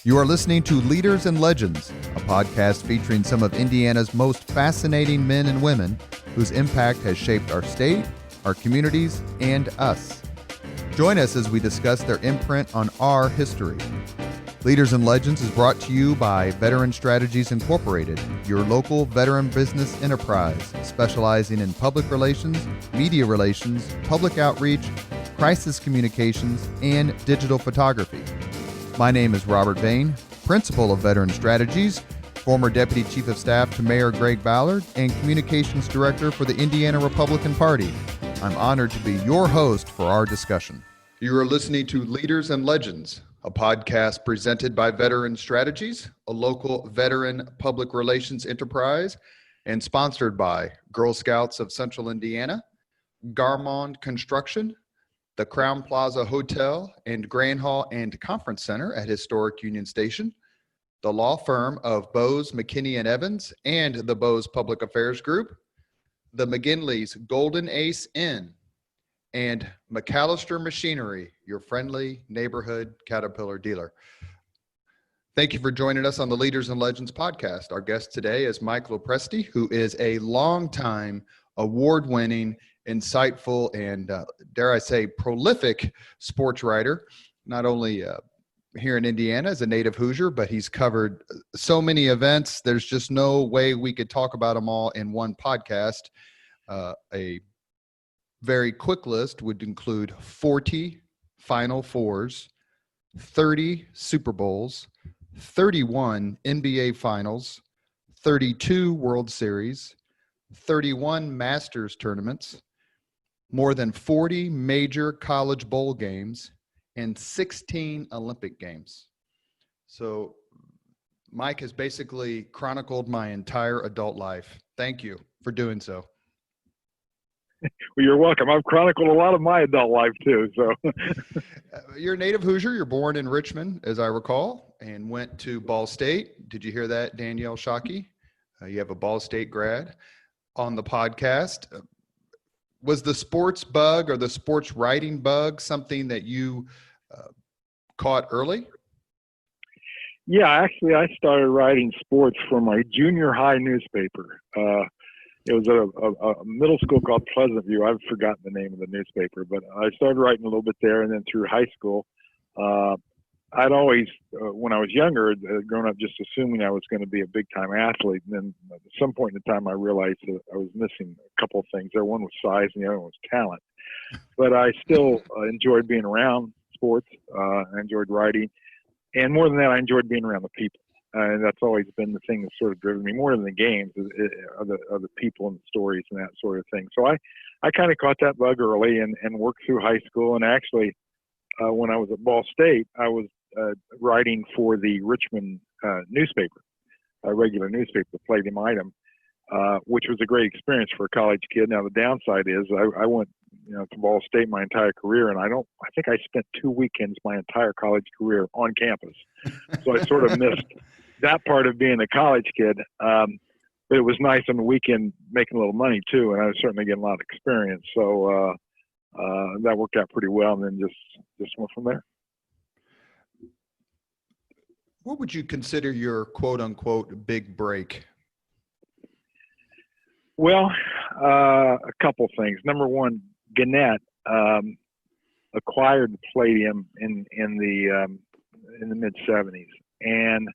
You are listening to Leaders and Legends, a podcast featuring some of Indiana's most fascinating men and women whose impact has shaped our state, our communities, and us. Join us as we discuss their imprint on our history. Leaders and Legends is brought to you by Veteran Strategies Incorporated, your local veteran business enterprise specializing in public relations, media relations, public outreach, crisis communications, and digital photography. My name is Robert Bain, Principal of Veteran Strategies, former Deputy Chief of Staff to Mayor Greg Ballard, and Communications Director for the Indiana Republican Party. I'm honored to be your host for our discussion. You are listening to Leaders and Legends, a podcast presented by Veteran Strategies, a local veteran public relations enterprise, and sponsored by Girl Scouts of Central Indiana, Garmond Construction, the Crown Plaza Hotel and Grand Hall and Conference Center at Historic Union Station, the law firm of Bose, McKinney & Evans, and the Bose Public Affairs Group, the McGinley's Golden Ace Inn, and McAllister Machinery, your friendly neighborhood Caterpillar dealer. Thank you for joining us on the Leaders and Legends podcast. Our guest today is Mike Lopresti, who is a longtime award-winning, insightful, and dare I say, prolific sports writer, not only here in Indiana as a native Hoosier, but he's covered so many events. There's just no way we could talk about them all in one podcast. A very quick list would include 40 Final Fours, 30 Super Bowls, 31 NBA Finals, 32 World Series, 31 Masters tournaments, more than 40 major college bowl games, and 16 Olympic games. So Mike has basically chronicled my entire adult life. Thank you for doing so. Well, you're welcome. I've chronicled a lot of my adult life too. So You're a native Hoosier. You're born in Richmond, as I recall, and went to Ball State. Did you hear that, Danielle Shockey? You have a Ball State grad on the podcast. Was the sports bug or the sports writing bug something that you caught early? yeah, actually, I started writing sports for my junior high newspaper. It was a middle school called Pleasant View. I've forgotten the name of the newspaper, but I started writing a little bit there, and then through high school, I'd always, when I was younger, grown up just assuming I was going to be a big-time athlete. And then at some point in time, I realized that I was missing a couple of things there. One was size, and the other one was talent. But I still enjoyed being around sports. I enjoyed writing. And more than that, I enjoyed being around the people. And that's always been the thing that's sort of driven me more than the games, are the people and the stories and that sort of thing. So I kind of caught that bug early and worked through high school. And actually, when I was at Ball State, I was writing for the Richmond newspaper, a regular newspaper, the Palladium Item, which was a great experience for a college kid. Now, the downside is I went to Ball State my entire career, and I think I spent 2 weekends my entire college career on campus. So I sort of missed that part of being a college kid. But it was nice on the weekend making a little money too, and I was certainly getting a lot of experience. So that worked out pretty well, and then just went from there. What would you consider your quote unquote big break? Well, a couple things. Number one, Gannett acquired the Palladium in the mid '70s, and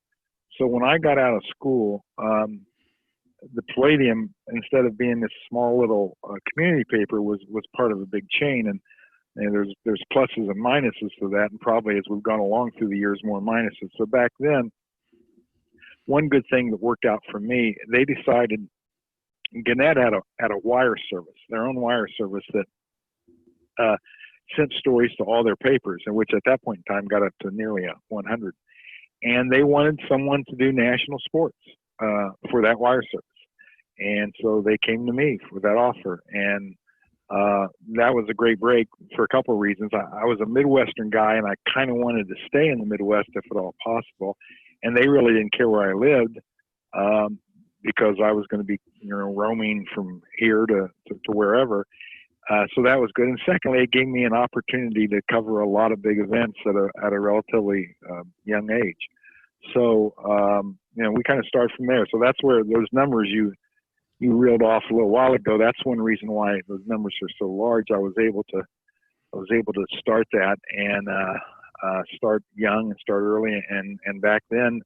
so when I got out of school, the Palladium, instead of being this small little community paper, was part of a big chain, and there's pluses and minuses to that, and probably as we've gone along through the years, more minuses. So back then, one good thing that worked out for me, they decided Gannett had a wire service, their own wire service that sent stories to all their papers, and which at that point in time got up to nearly 100. And they wanted someone to do national sports for that wire service. And so they came to me for that offer. And that was a great break for a couple of reasons. I was a Midwestern guy, and I kind of wanted to stay in the Midwest if at all possible. And they really didn't care where I lived because I was going to be roaming from here to wherever. So that was good. And secondly, it gave me an opportunity to cover a lot of big events at a relatively young age. So, we kind of start from there. So that's where those numbers you reeled off a little while ago. That's one reason why those numbers are so large. I was able to start that and start young and start early. And back then,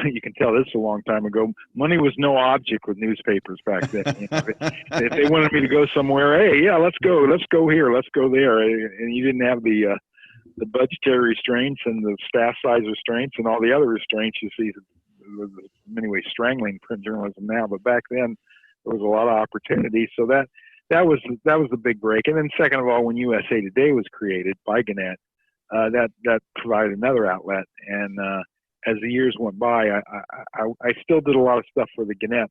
you can tell this is a long time ago. Money was no object with newspapers back then. If they wanted me to go somewhere, hey, yeah, let's go here, let's go there, and you didn't have the budgetary restraints and the staff size restraints and all the other restraints you see. In many ways, strangling print journalism now, but back then there was a lot of opportunity. So that was the big break. And then second of all, when USA Today was created by Gannett, that provided another outlet. And as the years went by, I still did a lot of stuff for the Gannett.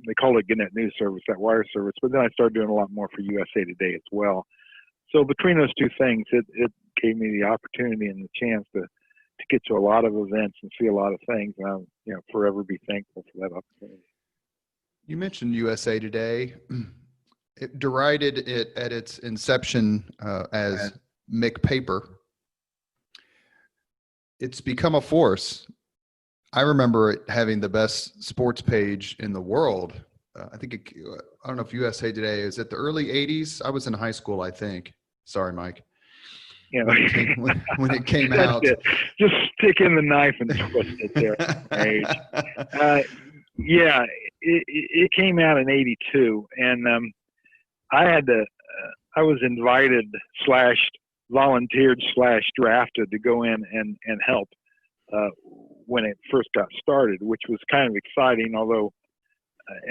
They called it Gannett News Service, that wire service. But then I started doing a lot more for USA Today as well. So between those two things, it gave me the opportunity and the chance to get to a lot of events and see a lot of things. And I'll forever be thankful for that opportunity. You mentioned USA Today. It derided it at its inception as McPaper. It's become a force. I remember it having the best sports page in the world. I don't know if USA Today is it the early 80s. I was in high school, I think. Sorry, Mike. Yeah. When it came out. It. Just stick in the knife and twist it there. It came out in 82, and I was invited / volunteered / drafted to go in and help when it first got started, which was kind of exciting. Although,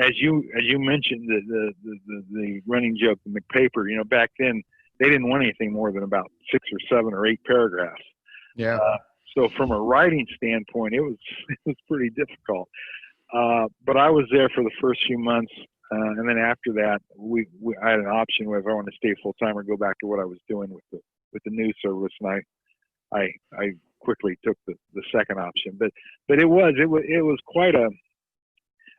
as you mentioned, the running joke, the McPaper, back then they didn't want anything more than about 6 or 7 or 8 paragraphs. Yeah. So from a writing standpoint, it was pretty difficult. But I was there for the first few months. And then after that, I had an option whether I wanted to stay full time or go back to what I was doing with the news service, and I quickly took the second option. But it was quite a.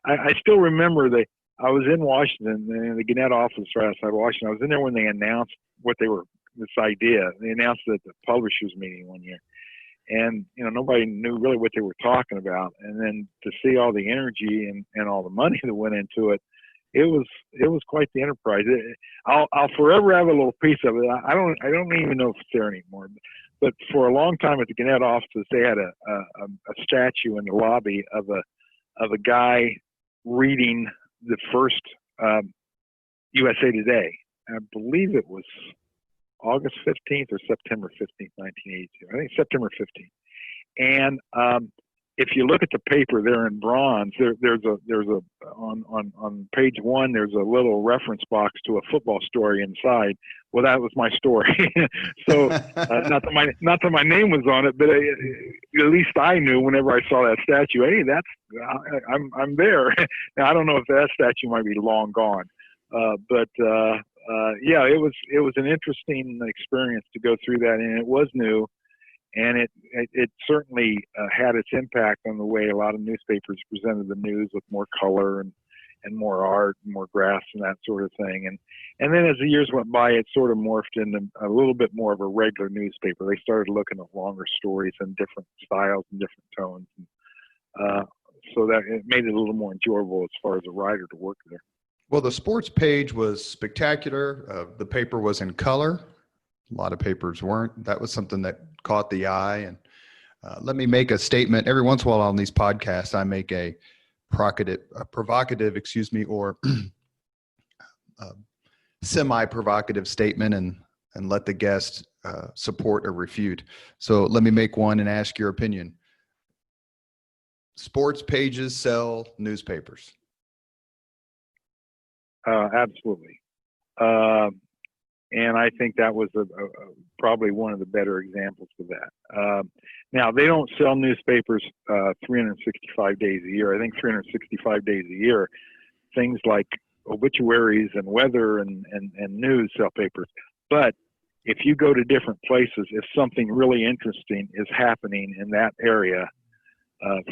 I still remember I was in Washington, in the Gannett office right outside Washington. I was in there when they announced this idea. They announced it at the publishers meeting one year, and nobody knew really what they were talking about. And then to see all the energy and all the money that went into it. It was quite the enterprise. I'll forever have a little piece of it. I don't even know if it's there anymore. But for a long time at the Gannett offices, they had a statue in the lobby of a guy reading the first USA Today. I believe it was August 15th or September 15th, 1982. I think September 15th. And if you look at the paper there in bronze, there's on page 1, there's a little reference box to a football story inside. Well, that was my story. So not that my name was on it, but at least I knew whenever I saw that statue, hey, I'm there. Now I don't know if that statue might be long gone, but it was an interesting experience to go through that, and it was new. And it certainly had its impact on the way a lot of newspapers presented the news with more color and more art and more graphs and that sort of thing. And then as the years went by, it sort of morphed into a little bit more of a regular newspaper. They started looking at longer stories and different styles and different tones. And, so that it made it a little more enjoyable as far as a writer to work there. Well, the sports page was spectacular. The paper was in color. A lot of papers weren't. That was something that caught the eye. And let me make a statement. Every once in a while on these podcasts, I make a provocative, or semi-provocative statement and let the guest support or refute. So let me make one and ask your opinion. Sports pages sell newspapers. Absolutely. And I think that was probably one of the better examples of that. Now, they don't sell newspapers 365 days a year. I think 365 days a year, things like obituaries and weather and news sell papers. But if you go to different places, if something really interesting is happening in that area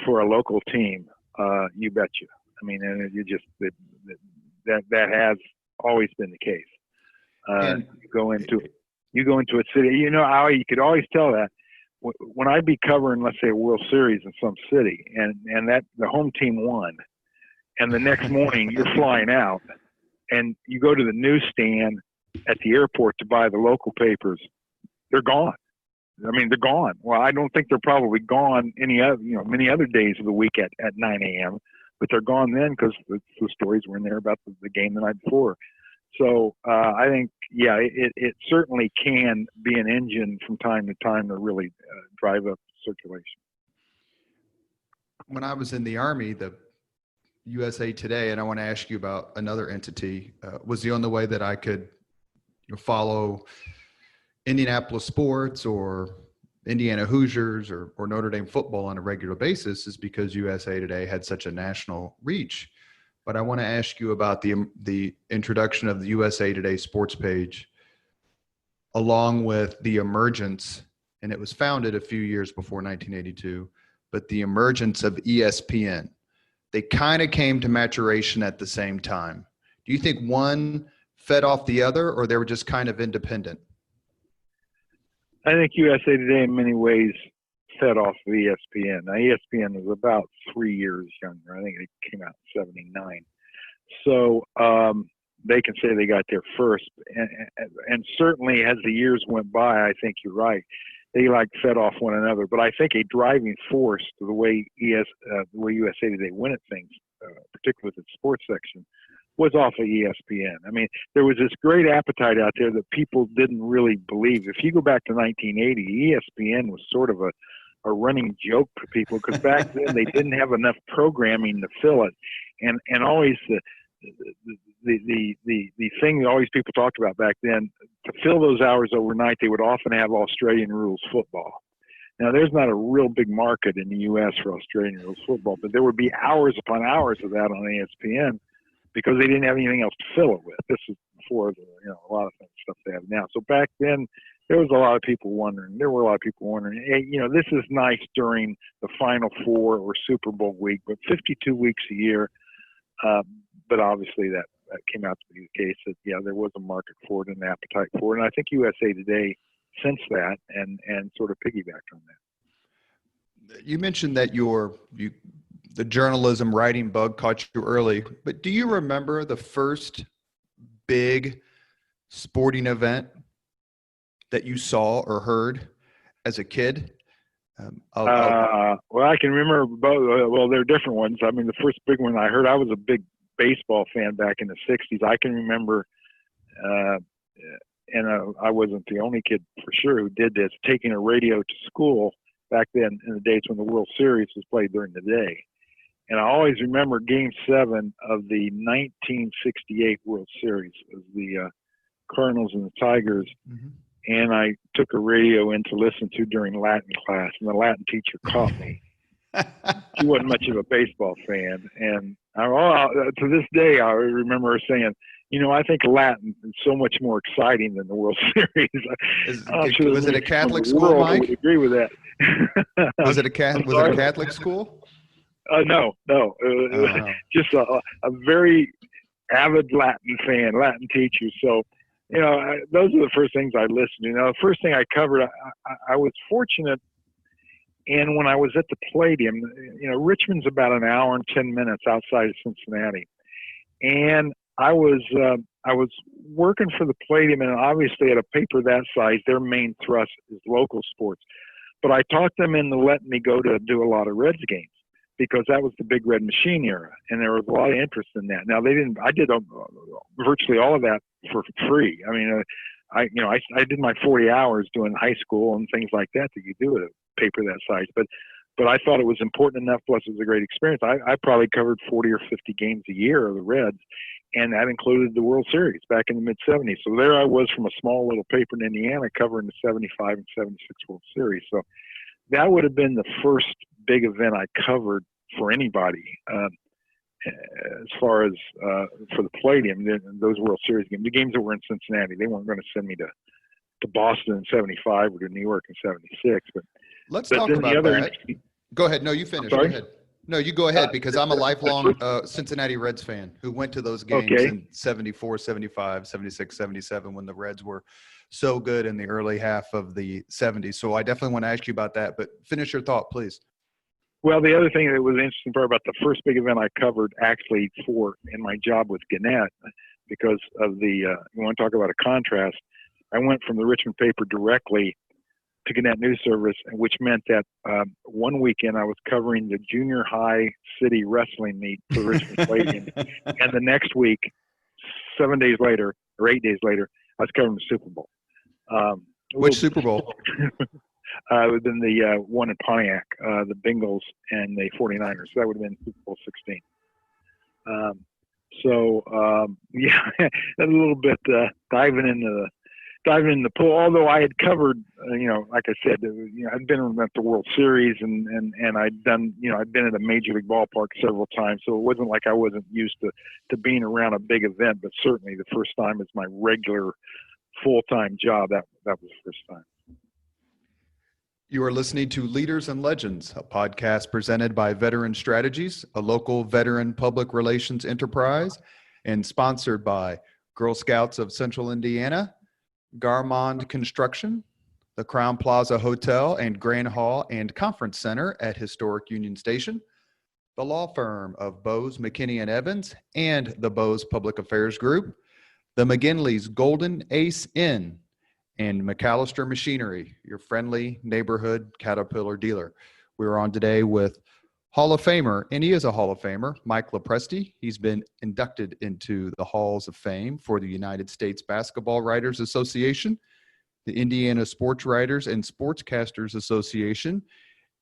for a local team, you betcha. I mean, and that has always been the case. You go into a city, you could always tell that when I'd be covering, let's say, a World Series in some city, and that the home team won, and the next morning you're flying out, and you go to the newsstand at the airport to buy the local papers, they're gone. I mean, they're gone. Well, I don't think they're probably gone many other days of the week at 9 a.m., but they're gone then because the stories were in there about the game the night before. So I think, it certainly can be an engine from time to time to really drive up circulation. When I was in the Army, the USA Today, and I want to ask you about another entity, was the only way that I could follow Indianapolis sports or Indiana Hoosiers or Notre Dame football on a regular basis is because USA Today had such a national reach. But I want to ask you about the introduction of the USA Today sports page, along with the emergence, and it was founded a few years before 1982, but the emergence of ESPN. They kind of came to maturation at the same time. Do you think one fed off the other, or they were just kind of independent? I think USA Today in many ways fed off of ESPN. Now, ESPN was about 3 years younger. I think it came out in 79. So they can say they got there first. And certainly as the years went by, I think you're right. They fed off one another. But I think a driving force to the way USA Today went at things, particularly with its sports section, was off of ESPN. I mean, there was this great appetite out there that people didn't really believe. If you go back to 1980, ESPN was sort of a running joke for people because back then they didn't have enough programming to fill it, and always the thing that always people talked about back then, to fill those hours overnight, they would often have Australian rules football. Now, there's not a real big market in the U.S. for Australian rules football, but there would be hours upon hours of that on ESPN because they didn't have anything else to fill it with. This is before a lot of stuff they have now. So back then, there was a lot of people wondering. Hey, this is nice during the Final Four or Super Bowl week, but 52 weeks a year. But obviously that came out to be the case that, there was a market for it and an appetite for it. And I think USA Today sensed that and sort of piggybacked on that. You mentioned that the journalism writing bug caught you early, but do you remember the first big sporting event that you saw or heard as a kid? Well, I can remember both. Well, there are different ones. I mean, the first big one I heard, I was a big baseball fan back in the 60s. I can remember, and I wasn't the only kid for sure who did this, taking a radio to school back then in the days when the World Series was played during the day. And I always remember Game 7 of the 1968 World Series. It was the Cardinals and the Tigers. Mm-hmm. And I took a radio in to listen to during Latin class, and the Latin teacher caught me. She wasn't much of a baseball fan. And to this day, I remember her saying, I think Latin is so much more exciting than the World Series. Was it a Catholic school, Mike? I would agree with that. Was it a Catholic school? No. Just a very avid Latin fan, Latin teacher. So, those are the first things I listened to. The first thing I covered, I was fortunate. And when I was at the Palladium, Richmond's about an hour and 10 minutes outside of Cincinnati. And I was working for the Palladium, and obviously at a paper that size, their main thrust is local sports. But I talked them into letting me go to do a lot of Reds games because that was the Big Red Machine era, and there was a lot of interest in that. Now I did virtually all of that for free. I mean, I did my 40 hours doing high school and things like that you do at a paper that size. But I thought it was important enough, plus it was a great experience. I probably covered 40 or 50 games a year of the Reds, and that included the World Series back in the mid-'70s. So there I was from a small little paper in Indiana covering the 75 and 76 World Series. So that would have been the first big event I covered for anybody. As far as for the Palladium, those World Series games, the games that were in Cincinnati, they weren't going to send me to Boston in 75 or to New York in 76. But let's talk about that. Go ahead. No, you finish. Go ahead. No, you go ahead, because I'm a lifelong Cincinnati Reds fan who went to those games in 74, 75, 76, 77 when the Reds were so good in the early half of the 70s. So I definitely want to ask you about that, but finish your thought, please. Well, the other thing that was interesting part about the first big event I covered actually in my job with Gannett, because of you want to talk about a contrast, I went from the Richmond paper directly to Gannett News Service, which meant that one weekend I was covering the junior high city wrestling meet for Richmond Stadium, and the next week, 7 days later or 8 days later, I was covering the Super Bowl. Which Super Bowl? It would have been the one in Pontiac, the Bengals and the 49ers. So that would have been Super Bowl 16. Yeah, a little bit diving in the pool. Although I had covered, like I said, I'd been at the World Series and I'd done, I'd been at a major league ballpark several times. So it wasn't like I wasn't used to being around a big event, but certainly the first time as my regular full-time job, that was the first time. You are listening to Leaders and Legends, a podcast presented by Veteran Strategies, a local veteran public relations enterprise, and sponsored by Girl Scouts of Central Indiana, Garmond Construction, the Crown Plaza Hotel and Grand Hall and Conference Center at Historic Union Station, the law firm of Bose, McKinney & Evans, and the Bose Public Affairs Group, the McGinley's Golden Ace Inn, and McAllister Machinery, your friendly neighborhood Caterpillar dealer. We're on today with Hall of Famer, and he is a Hall of Famer, Mike Lopresti. He's been inducted into the Halls of Fame for the United States Basketball Writers Association, the Indiana Sports Writers and Sportscasters Association,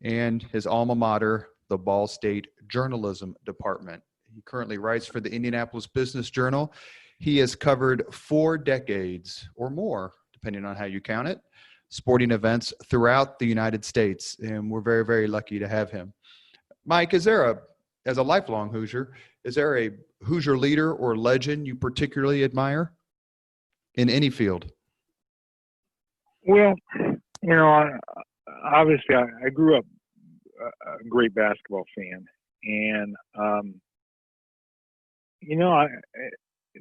and his alma mater, the Ball State Journalism Department. He currently writes for the Indianapolis Business Journal. He has covered 4 decades or more, depending on how you count it, sporting events throughout the United States. And we're very, very lucky to have him. Mike, as a lifelong Hoosier, is there a Hoosier leader or legend you particularly admire in any field? Well, obviously I grew up a great basketball fan. And,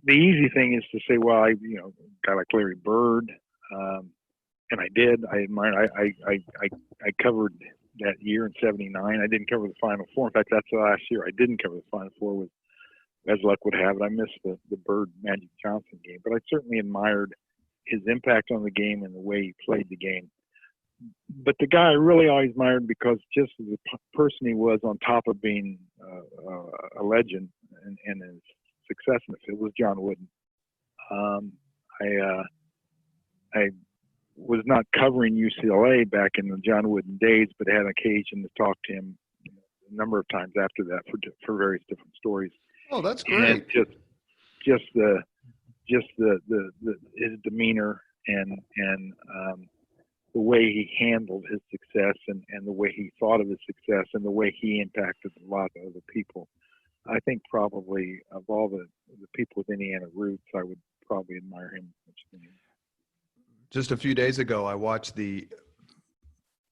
the easy thing is to say, well, a guy like Larry Bird, and I did. I covered that year in '79. I didn't cover the Final Four. In fact, that's the last year I didn't cover the Final Four. As luck would have it, I missed the Bird Magic Johnson game. But I certainly admired his impact on the game and the way he played the game. But the guy I really always admired, because just as a person he was, on top of being a legend and his success in the field, was John Wooden. I was not covering UCLA back in the John Wooden days, but had occasion to talk to him a number of times after that for various different stories. Oh, that's great! And just his demeanor and the way he handled his success and the way he thought of his success and the way he impacted a lot of other people. I think probably of all the people with Indiana roots, I would probably admire him much the most. Just a few days ago, I watched the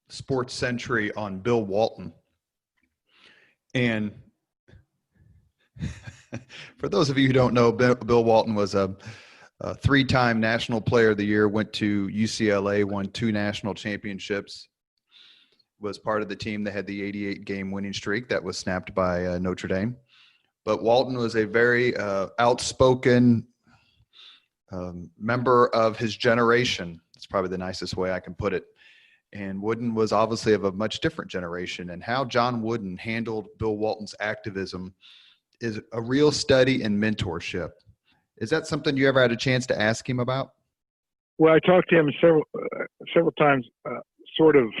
Sports Century on Bill Walton. And for those of you who don't know, Bill Walton was a 3-time National Player of the Year, went to UCLA, won 2 national championships, was part of the team that had the 88-game winning streak that was snapped by Notre Dame. But Walton was a very outspoken member of his generation. It's probably the nicest way I can put it. And Wooden was obviously of a much different generation. And how John Wooden handled Bill Walton's activism is a real study in mentorship. Is that something you ever had a chance to ask him about? Well, I talked to him several times, sort of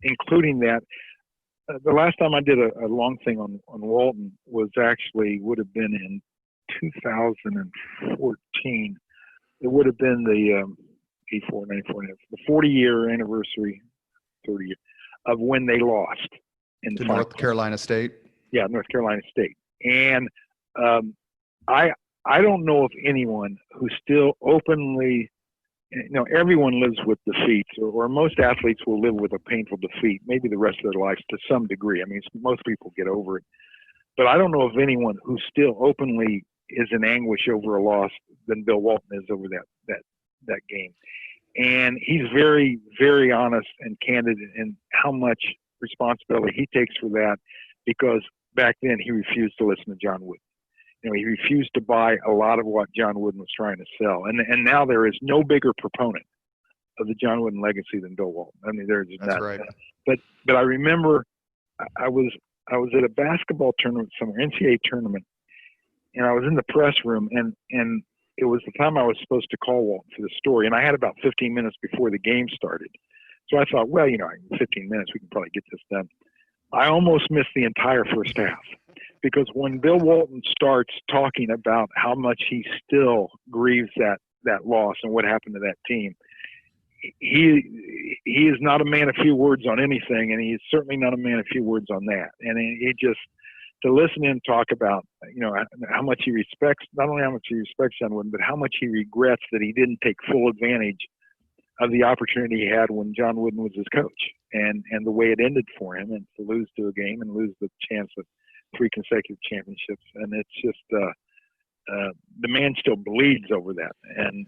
including that. The last time I did a long thing on Walton would have been in 2014. It would have been the 40-year anniversary, 30 years of when they lost in the North Carolina State. Yeah, North Carolina State. And I don't know of anyone who still openly everyone lives with defeats, or most athletes will live with a painful defeat, maybe the rest of their lives to some degree. I mean, most people get over it. But I don't know of anyone who still openly is in anguish over a loss than Bill Walton is over that game. And he's very, very honest and candid in how much responsibility he takes for that, because back then he refused to listen to John Wooden. He refused to buy a lot of what John Wooden was trying to sell. And now there is no bigger proponent of the John Wooden legacy than Bill Walton. I mean, there's That's not. right. But I remember I was at a basketball tournament somewhere, NCAA tournament, and I was in the press room, and it was the time I was supposed to call Walton for the story, and I had about 15 minutes before the game started. So I thought, well, in 15 minutes we can probably get this done. I almost missed the entire first half, because when Bill Walton starts talking about how much he still grieves that loss and what happened to that team, he is not a man of few words on anything, and he's certainly not a man of few words on that. And it just, to listen to him talk about, how much he respects, not only how much he respects John Wooden, but how much he regrets that he didn't take full advantage of the opportunity he had when John Wooden was his coach, and the way it ended for him, and to lose to a game and lose the chance of 3 consecutive championships. And it's just, the man still bleeds over that. And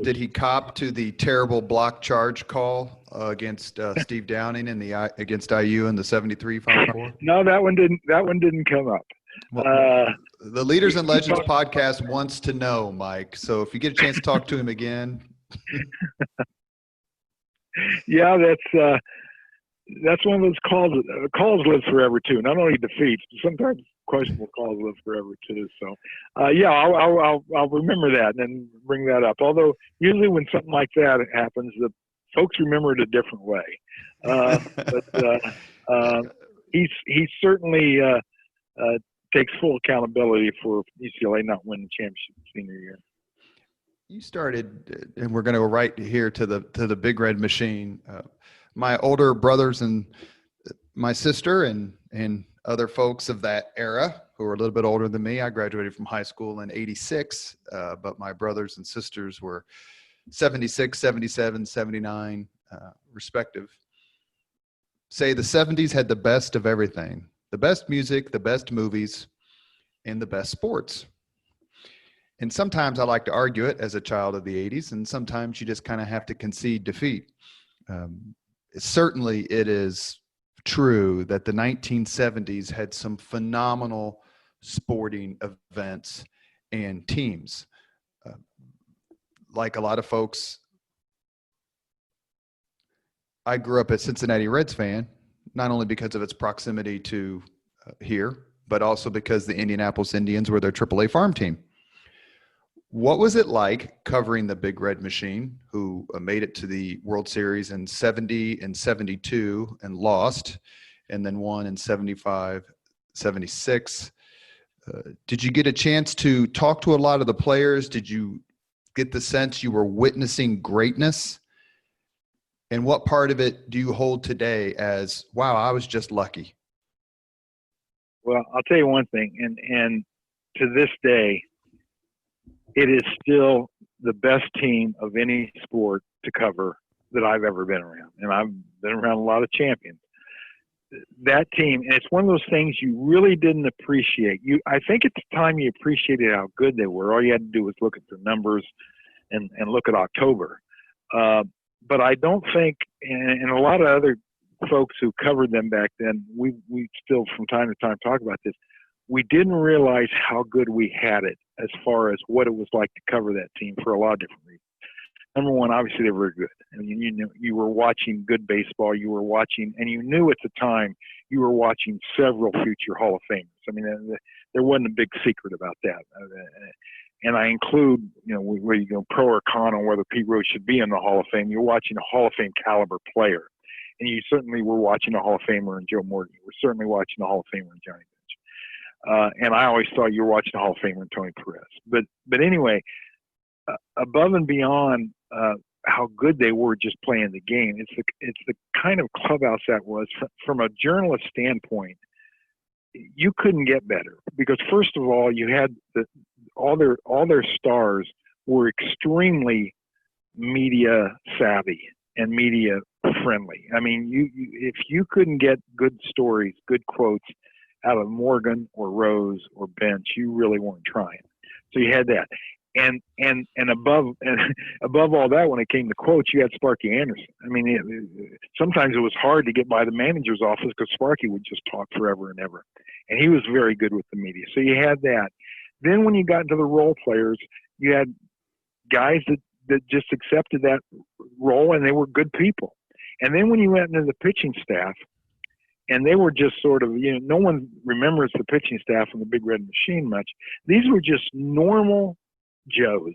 did he cop to the terrible block charge call against Steve Downing against IU in the 73 Final Four? No, that one didn't come up. Well, the Leaders and Legends podcast wants to know, Mike. So if you get a chance to talk to him again. Yeah, that's one of those calls. Calls live forever too. Not only defeats, but sometimes questionable calls live forever too. So, I'll remember that and then bring that up. Although usually when something like that happens, the folks remember it a different way. He certainly takes full accountability for UCLA not winning the championship senior year. You started, and we're going to go right here to the Big Red Machine. My older brothers and my sister and other folks of that era who are a little bit older than me. I graduated from high school in 86, but my brothers and sisters were 76, 77, 79, respective. Say the 70s had the best of everything: the best music, the best movies, and the best sports. And sometimes I like to argue it as a child of the 80s, and sometimes you just kind of have to concede defeat. Certainly it is true that the 1970s had some phenomenal sporting events and teams. Like a lot of folks, I grew up a Cincinnati Reds fan, not only because of its proximity to here, but also because the Indianapolis Indians were their AAA farm team. What was it like covering the Big Red Machine, who made it to the World Series in 70 and 72 and lost, and then won in 75, 76? Did you get a chance to talk to a lot of the players? Did you get the sense you were witnessing greatness? And what part of it do you hold today as, wow, I was just lucky? Well, I'll tell you one thing, and to this day, it is still the best team of any sport to cover that I've ever been around. And I've been around a lot of champions. That team, and it's one of those things you really didn't appreciate. I think at the time you appreciated how good they were. All you had to do was look at their numbers and look at October. But I don't think, and a lot of other folks who covered them back then, we still from time to time talk about this, we didn't realize how good we had it as far as what it was like to cover that team for a lot of different reasons. Number one, obviously they were good. I mean, you were watching good baseball. You were watching, and you knew at the time you were watching several future Hall of Famers. I mean, there wasn't a big secret about that. And I include, where you go pro or con on whether Pete Rose should be in the Hall of Fame. You're watching a Hall of Fame caliber player, and you certainly were watching a Hall of Famer in Joe Morgan. You were certainly watching a Hall of Famer in Johnny Bench. And I always thought you were watching a Hall of Famer in Tony Perez. But anyway, above and beyond how good they were just playing the game, it's the kind of clubhouse that was from a journalist standpoint. You couldn't get better because first of all, you had all their stars were extremely media savvy and media friendly. I mean, if you couldn't get good stories, good quotes out of Morgan or Rose or Bench, you really weren't trying. So you had that. And above all that, when it came to quotes, you had Sparky Anderson. I mean, sometimes it was hard to get by the manager's office because Sparky would just talk forever and ever, and he was very good with the media. So you had that. Then when you got into the role players, you had guys that just accepted that role, and they were good people. And then when you went into the pitching staff, and they were just sort of, no one remembers the pitching staff in the Big Red Machine much. These were just normal Joes.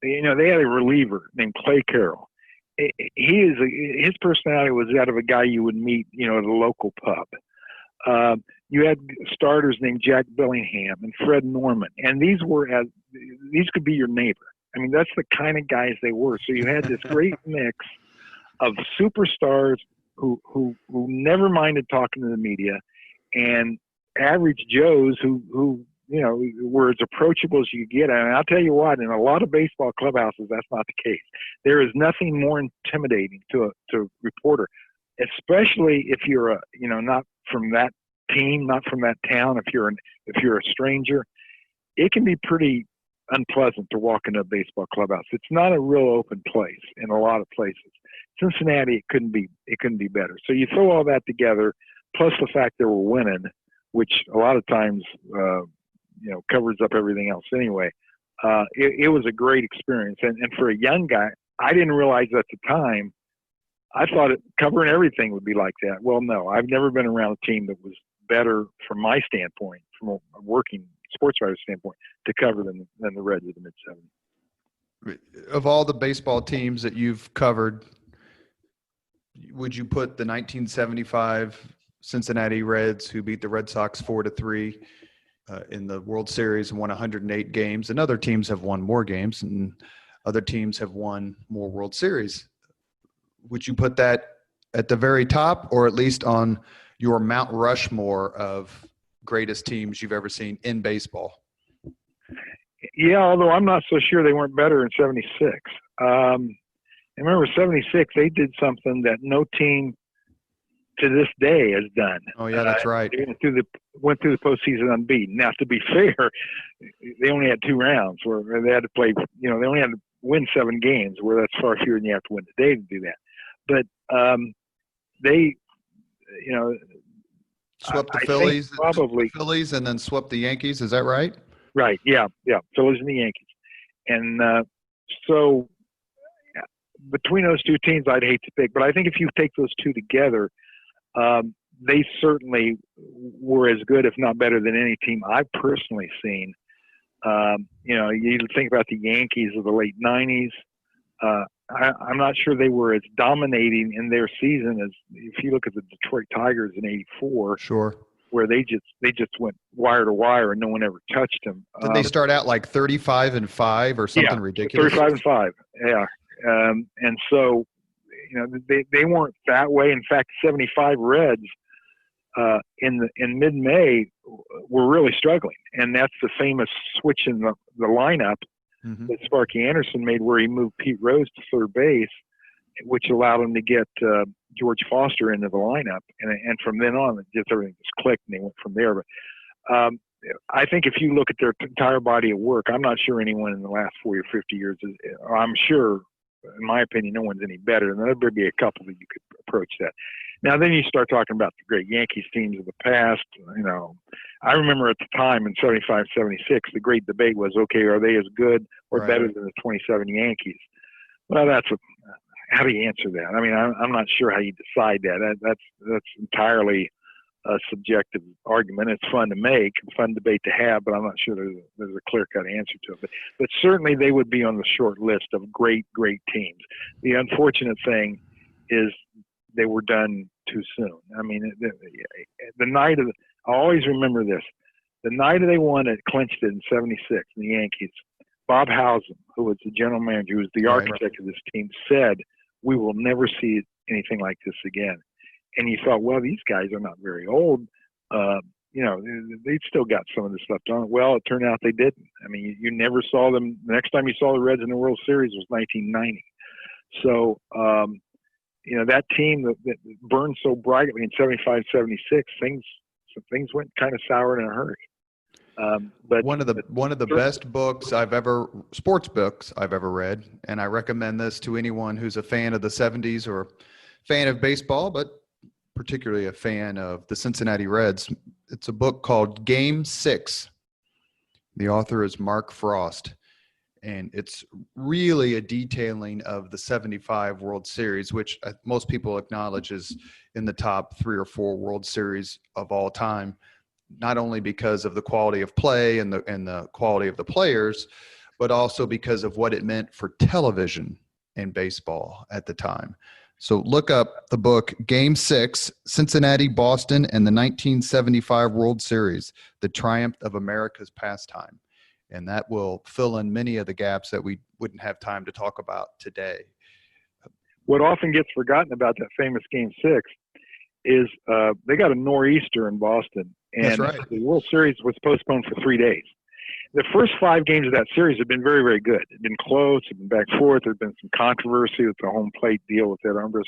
They had a reliever named Clay Carroll. His personality was that of a guy you would meet, at a local pub. You had starters named Jack Bellingham and Fred Norman, and these could be your neighbor. I mean, that's the kind of guys they were. So you had this great mix of superstars who never minded talking to the media, and average Joes who were as approachable as you could get. And I'll tell you what, in a lot of baseball clubhouses, that's not the case. There is nothing more intimidating to a reporter, especially if you're not from that team, not from that town. If you're a stranger, it can be pretty unpleasant to walk into a baseball clubhouse. It's not a real open place in a lot of places. Cincinnati, it couldn't be better. So you throw all that together, plus the fact they were winning, which a lot of times covers up everything else anyway. It was a great experience, and for a young guy, I didn't realize at the time. I thought covering everything would be like that. Well, no, I've never been around a team that was better from my standpoint, from a working sports writer standpoint, to cover than the Reds of the mid-'70s. Of all the baseball teams that you've covered, would you put the 1975 Cincinnati Reds, who beat the Red Sox 4-3 in the World Series and won 108 games, and other teams have won more games and other teams have won more World Series? Would you put that at the very top, or at least on your Mount Rushmore of greatest teams you've ever seen in baseball? Yeah, although I'm not so sure they weren't better in '76. I remember '76, they did something that no team to this day has done. Oh yeah, that's right. They went through the postseason unbeaten. Now, to be fair, they only had 2 rounds where they had to play. They only had to win 7 games, where that's far fewer than you have to win today to do that. But they, swept the Phillies, and then swept the Yankees. Is that right? Right. Yeah. Phillies and the Yankees, and so between those 2 teams, I'd hate to pick, but I think if you take those 2 together, they certainly were as good, if not better, than any team I've personally seen. You think about the Yankees of the late '90s. I'm not sure they were as dominating in their season as if you look at the Detroit Tigers in '84. Sure. Where they just went wire to wire and no one ever touched them. Did they start out like 35-5 or something ridiculous? 35-5. Yeah. And so, they weren't that way. In fact, '75 Reds in mid-May were really struggling, and that's the famous switch in the lineup that Sparky Anderson made, where he moved Pete Rose to third base, which allowed him to get George Foster into the lineup, and from then on, everything just clicked, and they went from there. But I think if you look at their entire body of work, I'm not sure anyone in the last 40 or 50 years is. I'm sure, in my opinion, no one's any better. And there would be a couple that you could approach that. Now, then you start talking about the great Yankees teams of the past. I remember at the time in '75, '76, the great debate was, okay, are they as good or better than the 27 Yankees? Well, how do you answer that? I mean, I'm not sure how you decide that. That's entirely a subjective argument. It's fun to make, a fun debate to have, but I'm not sure there's a clear-cut answer to it. But certainly they would be on the short list of great, great teams. The unfortunate thing is they were done too soon. I mean, the night of I always remember this. The night they won it, clinched it in '76, the Yankees, Bob Housen, who was the general manager, who was the architect of this team, said, "We will never see anything like this again." And you thought, well, these guys are not very old. they still got some of this stuff done. Well, it turned out they didn't. I mean, you never saw them. The next time you saw the Reds in the World Series was 1990. So, that team that burned so brightly in 75, 76, things went kind of sour in a hurry. But one of the best sports books I've ever read, and I recommend this to anyone who's a fan of the 70s or fan of baseball, but particularly a fan of the Cincinnati Reds. It's a book called Game 6. The author is Mark Frost, and it's really a detailing of the 75 World Series, which most people acknowledge is in the top 3 or 4 World Series of all time, not only because of the quality of play and the quality of the players, but also because of what it meant for television and baseball at the time. So look up the book, Game 6, Cincinnati, Boston, and the 1975 World Series, The Triumph of America's Pastime. And that will fill in many of the gaps that we wouldn't have time to talk about today. What often gets forgotten about that famous Game 6 is they got a nor'easter in Boston, and That's right. The World Series was postponed for 3 days. The first 5 games of that series have been very, very good. It's been close. It's been back and forth. There's been some controversy with the home plate deal with Ed Umbris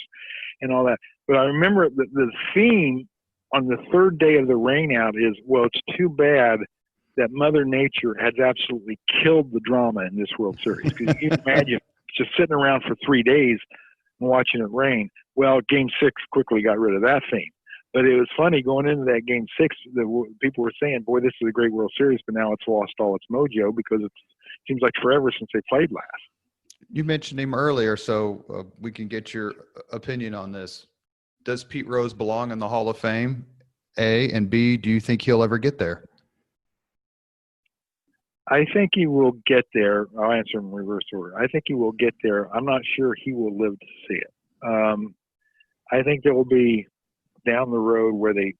and all that. But I remember the theme on the 3rd day of the rainout is, well, it's too bad that Mother Nature has absolutely killed the drama in this World Series. Because you can imagine just sitting around for 3 days and watching it rain. Well, Game 6 quickly got rid of that theme. But it was funny going into that Game 6, people were saying, boy, this is a great World Series, but now it's lost all its mojo because it seems like forever since they played last. You mentioned him earlier, so we can get your opinion on this. Does Pete Rose belong in the Hall of Fame, A? And B, do you think he'll ever get there? I think he will get there. I'll answer in reverse order. I think he will get there. I'm not sure he will live to see it. I think there will be down the road where they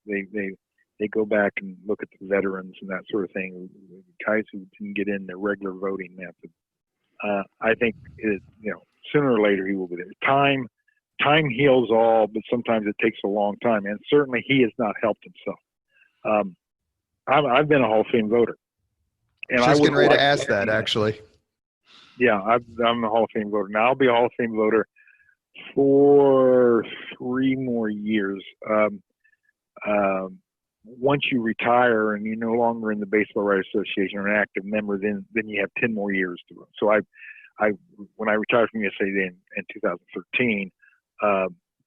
go back and look at the veterans and that sort of thing, guys who didn't get in the regular voting method. I think sooner or later he will be there. Time heals all, but sometimes it takes a long time, and certainly he has not helped himself. I've been a Hall of Fame voter, and I was getting ready to ask that actually. Yeah, I'm a Hall of Fame voter. Now I'll be a Hall of Fame voter for 3 more years. Once you retire and you're no longer in the Baseball Writers Association or an active member, then you have 10 more years to vote. So when I retired from USA in 2013,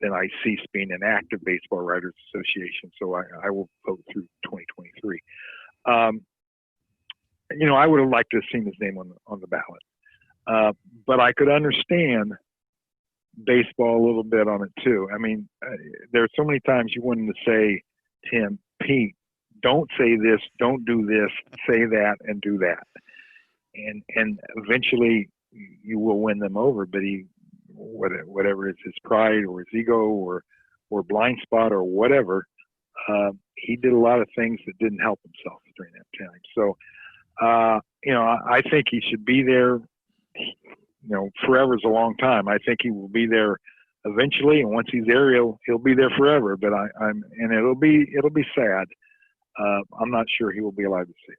then I ceased being an active Baseball Writers Association. So I will vote through 2023. I would have liked to have seen his name on the ballot, but I could understand baseball a little bit on it too. I mean, there are so many times you wanted to say to him, Pete, don't say this, don't do this, say that, and do that. And eventually you will win them over, but whatever it's his pride or his ego or blind spot or whatever, he did a lot of things that didn't help himself during that time. So, I think he should be there. Forever is a long time. I think he will be there eventually, and once he's there, he'll be there forever. But it'll be sad. I'm not sure he will be allowed to see it.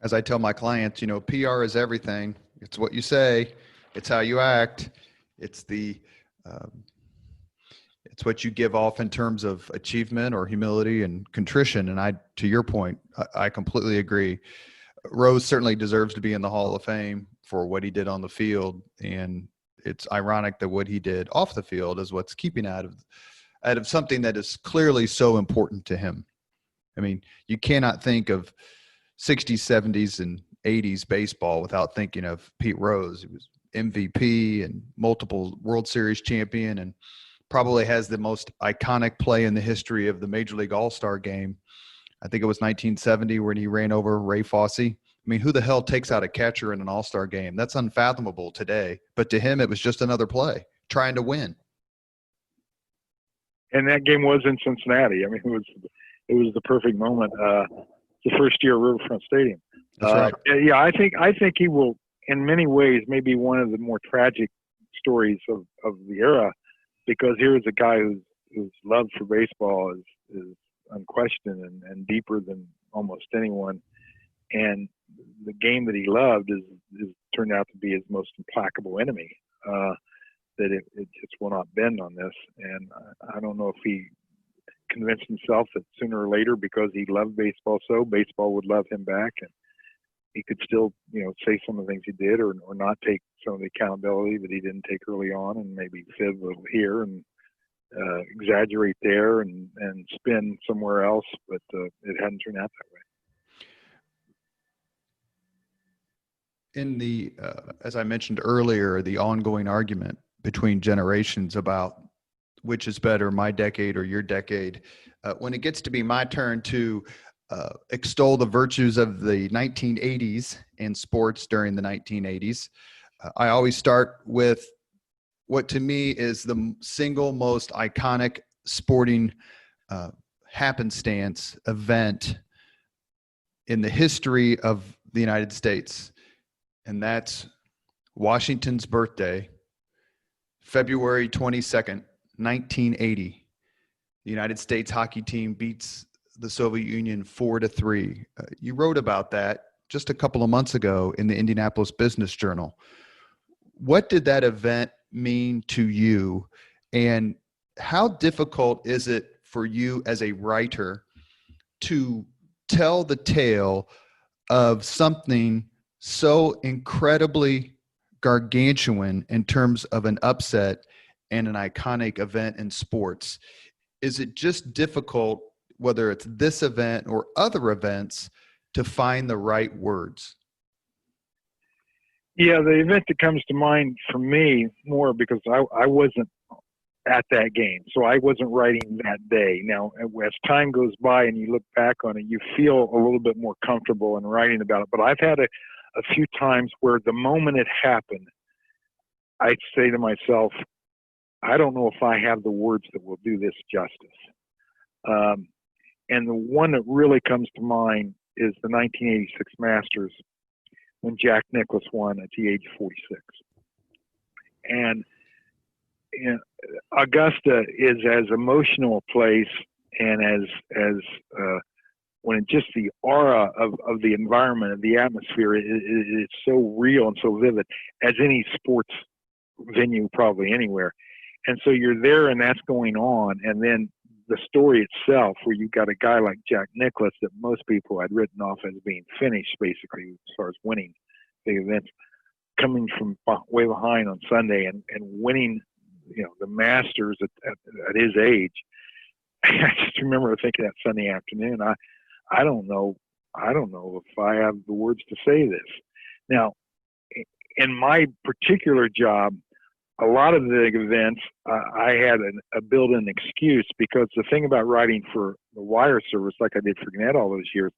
As I tell my clients, PR is everything. It's what you say. It's how you act. It's it's what you give off in terms of achievement or humility and contrition. And to your point, I completely agree. Rose certainly deserves to be in the Hall of Fame for what he did on the field, and it's ironic that what he did off the field is what's keeping out of something that is clearly so important to him. I mean, you cannot think of 60s, 70s, and 80s baseball without thinking of Pete Rose. He was MVP and multiple World Series champion, and probably has the most iconic play in the history of the Major League All-Star game. I think it was 1970 when he ran over Ray Fosse. I mean, who the hell takes out a catcher in an All-Star game? That's unfathomable today. But to him, it was just another play, trying to win. And that game was in Cincinnati. I mean, it was the perfect moment. The first year of Riverfront Stadium. That's right. Yeah, I think he will, in many ways, maybe one of the more tragic stories of the era, because here is a guy whose love for baseball is unquestioned and deeper than almost anyone. And the game that he loved is turned out to be his most implacable enemy. That it just will not bend on this. And I don't know if he convinced himself that sooner or later, because he loved baseball so, baseball would love him back, and he could still, say some of the things he did, or not take some of the accountability that he didn't take early on, and maybe fib a little here and exaggerate there and spin somewhere else. But it hadn't turned out that way. In the, as I mentioned earlier, the ongoing argument between generations about which is better, my decade or your decade, when it gets to be my turn to extol the virtues of the 1980s and sports during the 1980s, I always start with what to me is the single most iconic sporting happenstance event in the history of the United States. And that's Washington's birthday, February 22nd, 1980. The United States hockey team beats the Soviet Union 4-3. You wrote about that just a couple of months ago in the Indianapolis Business Journal. What did that event mean to you, and how difficult is it for you as a writer to tell the tale of something so incredibly gargantuan in terms of an upset and an iconic event in sports? Is it just difficult, whether it's this event or other events, to find the right words? Yeah, the event that comes to mind for me more because I wasn't at that game, so I wasn't writing that day. Now, as time goes by and you look back on it, you feel a little bit more comfortable in writing about it. But I've had a few times where the moment it happened, I'd say to myself, I don't know if I have the words that will do this justice. And the one that really comes to mind is the 1986 Masters, when Jack Nicklaus won at the age of 46. And Augusta is as emotional a place, and as when just the aura of the environment, of the atmosphere, it's so real and so vivid as any sports venue probably anywhere. And so you're there and that's going on. And then the story itself, where you've got a guy like Jack Nicklaus that most people had written off as being finished, basically, as far as winning the events, coming from way behind on Sunday and winning, the Masters at his age. I just remember thinking that Sunday afternoon, I don't know if I have the words to say this. Now, in my particular job, a lot of the events, I had a built-in excuse, because the thing about writing for the wire service, like I did for Gannett all those years,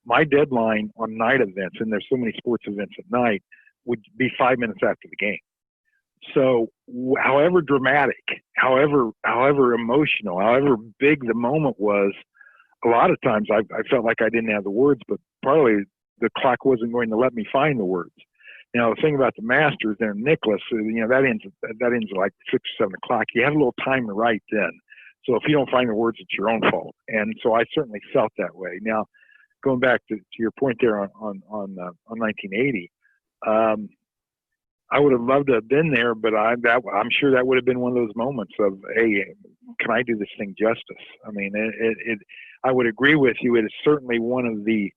my deadline on night events, and there's so many sports events at night, would be 5 minutes after the game. So however dramatic, however emotional, however big the moment was, a lot of times I felt like I didn't have the words, but partly the clock wasn't going to let me find the words. Now, the thing about the Masters there, Nicklaus, that ends at like 6 or 7 o'clock. You have a little time to write then. So if you don't find the words, it's your own fault. And so I certainly felt that way. Now, going back to your point there on 1980, I would have loved to have been there, but I'm sure that would have been one of those moments of, hey, can I do this thing justice? I mean, I would agree with you. It is certainly one of the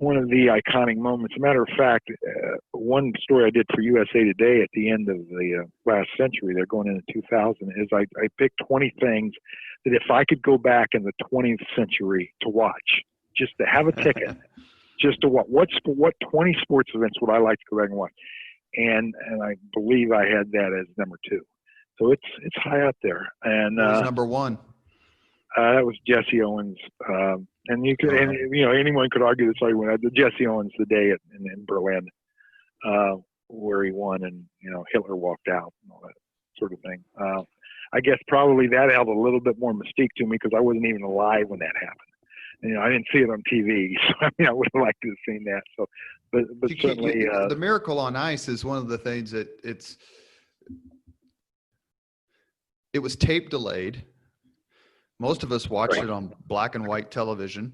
iconic moments. As a matter of fact, one story I did for USA Today at the end of the last century, they're going into 2000, is I picked 20 things that if I could go back in the 20th century to watch, just to have a ticket, just to watch, what 20 sports events would I like to go back and watch? And I believe I had that as number 2. So it's high up there. And what was number 1? That was Jesse Owens. And you could, anyone could argue this argument. Jesse Owens, the day in Berlin, where he won, and Hitler walked out and all that sort of thing. I guess probably that held a little bit more mystique to me because I wasn't even alive when that happened. I didn't see it on TV, so I would have liked to have seen that. So, but certainly, the Miracle on Ice is one of the things that it was tape delayed. Most of us watched Right. it on black and white television.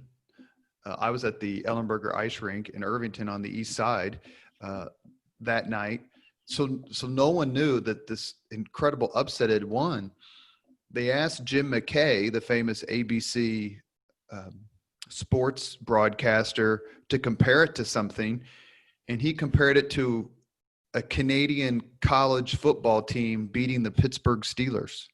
I was at the Ellenberger Ice Rink in Irvington on the east side that night. So no one knew that this incredible upset had won. They asked Jim McKay, the famous ABC sports broadcaster, to compare it to something, and he compared it to a Canadian college football team beating the Pittsburgh Steelers.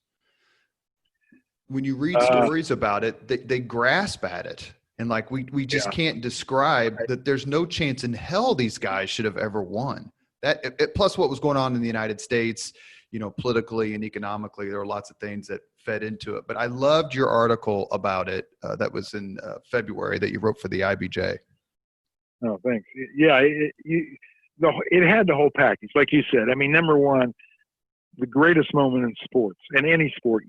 When you read stories about it, they grasp at it. And like, we just can't describe that. There's no chance in hell these guys should have ever won that. Plus what was going on in the United States, politically and economically, there were lots of things that fed into it. But I loved your article about it. That was in February that you wrote for the IBJ. Oh, thanks. Yeah. It had the whole package. Like you said, I mean, number one, the greatest moment in sports, and any sport,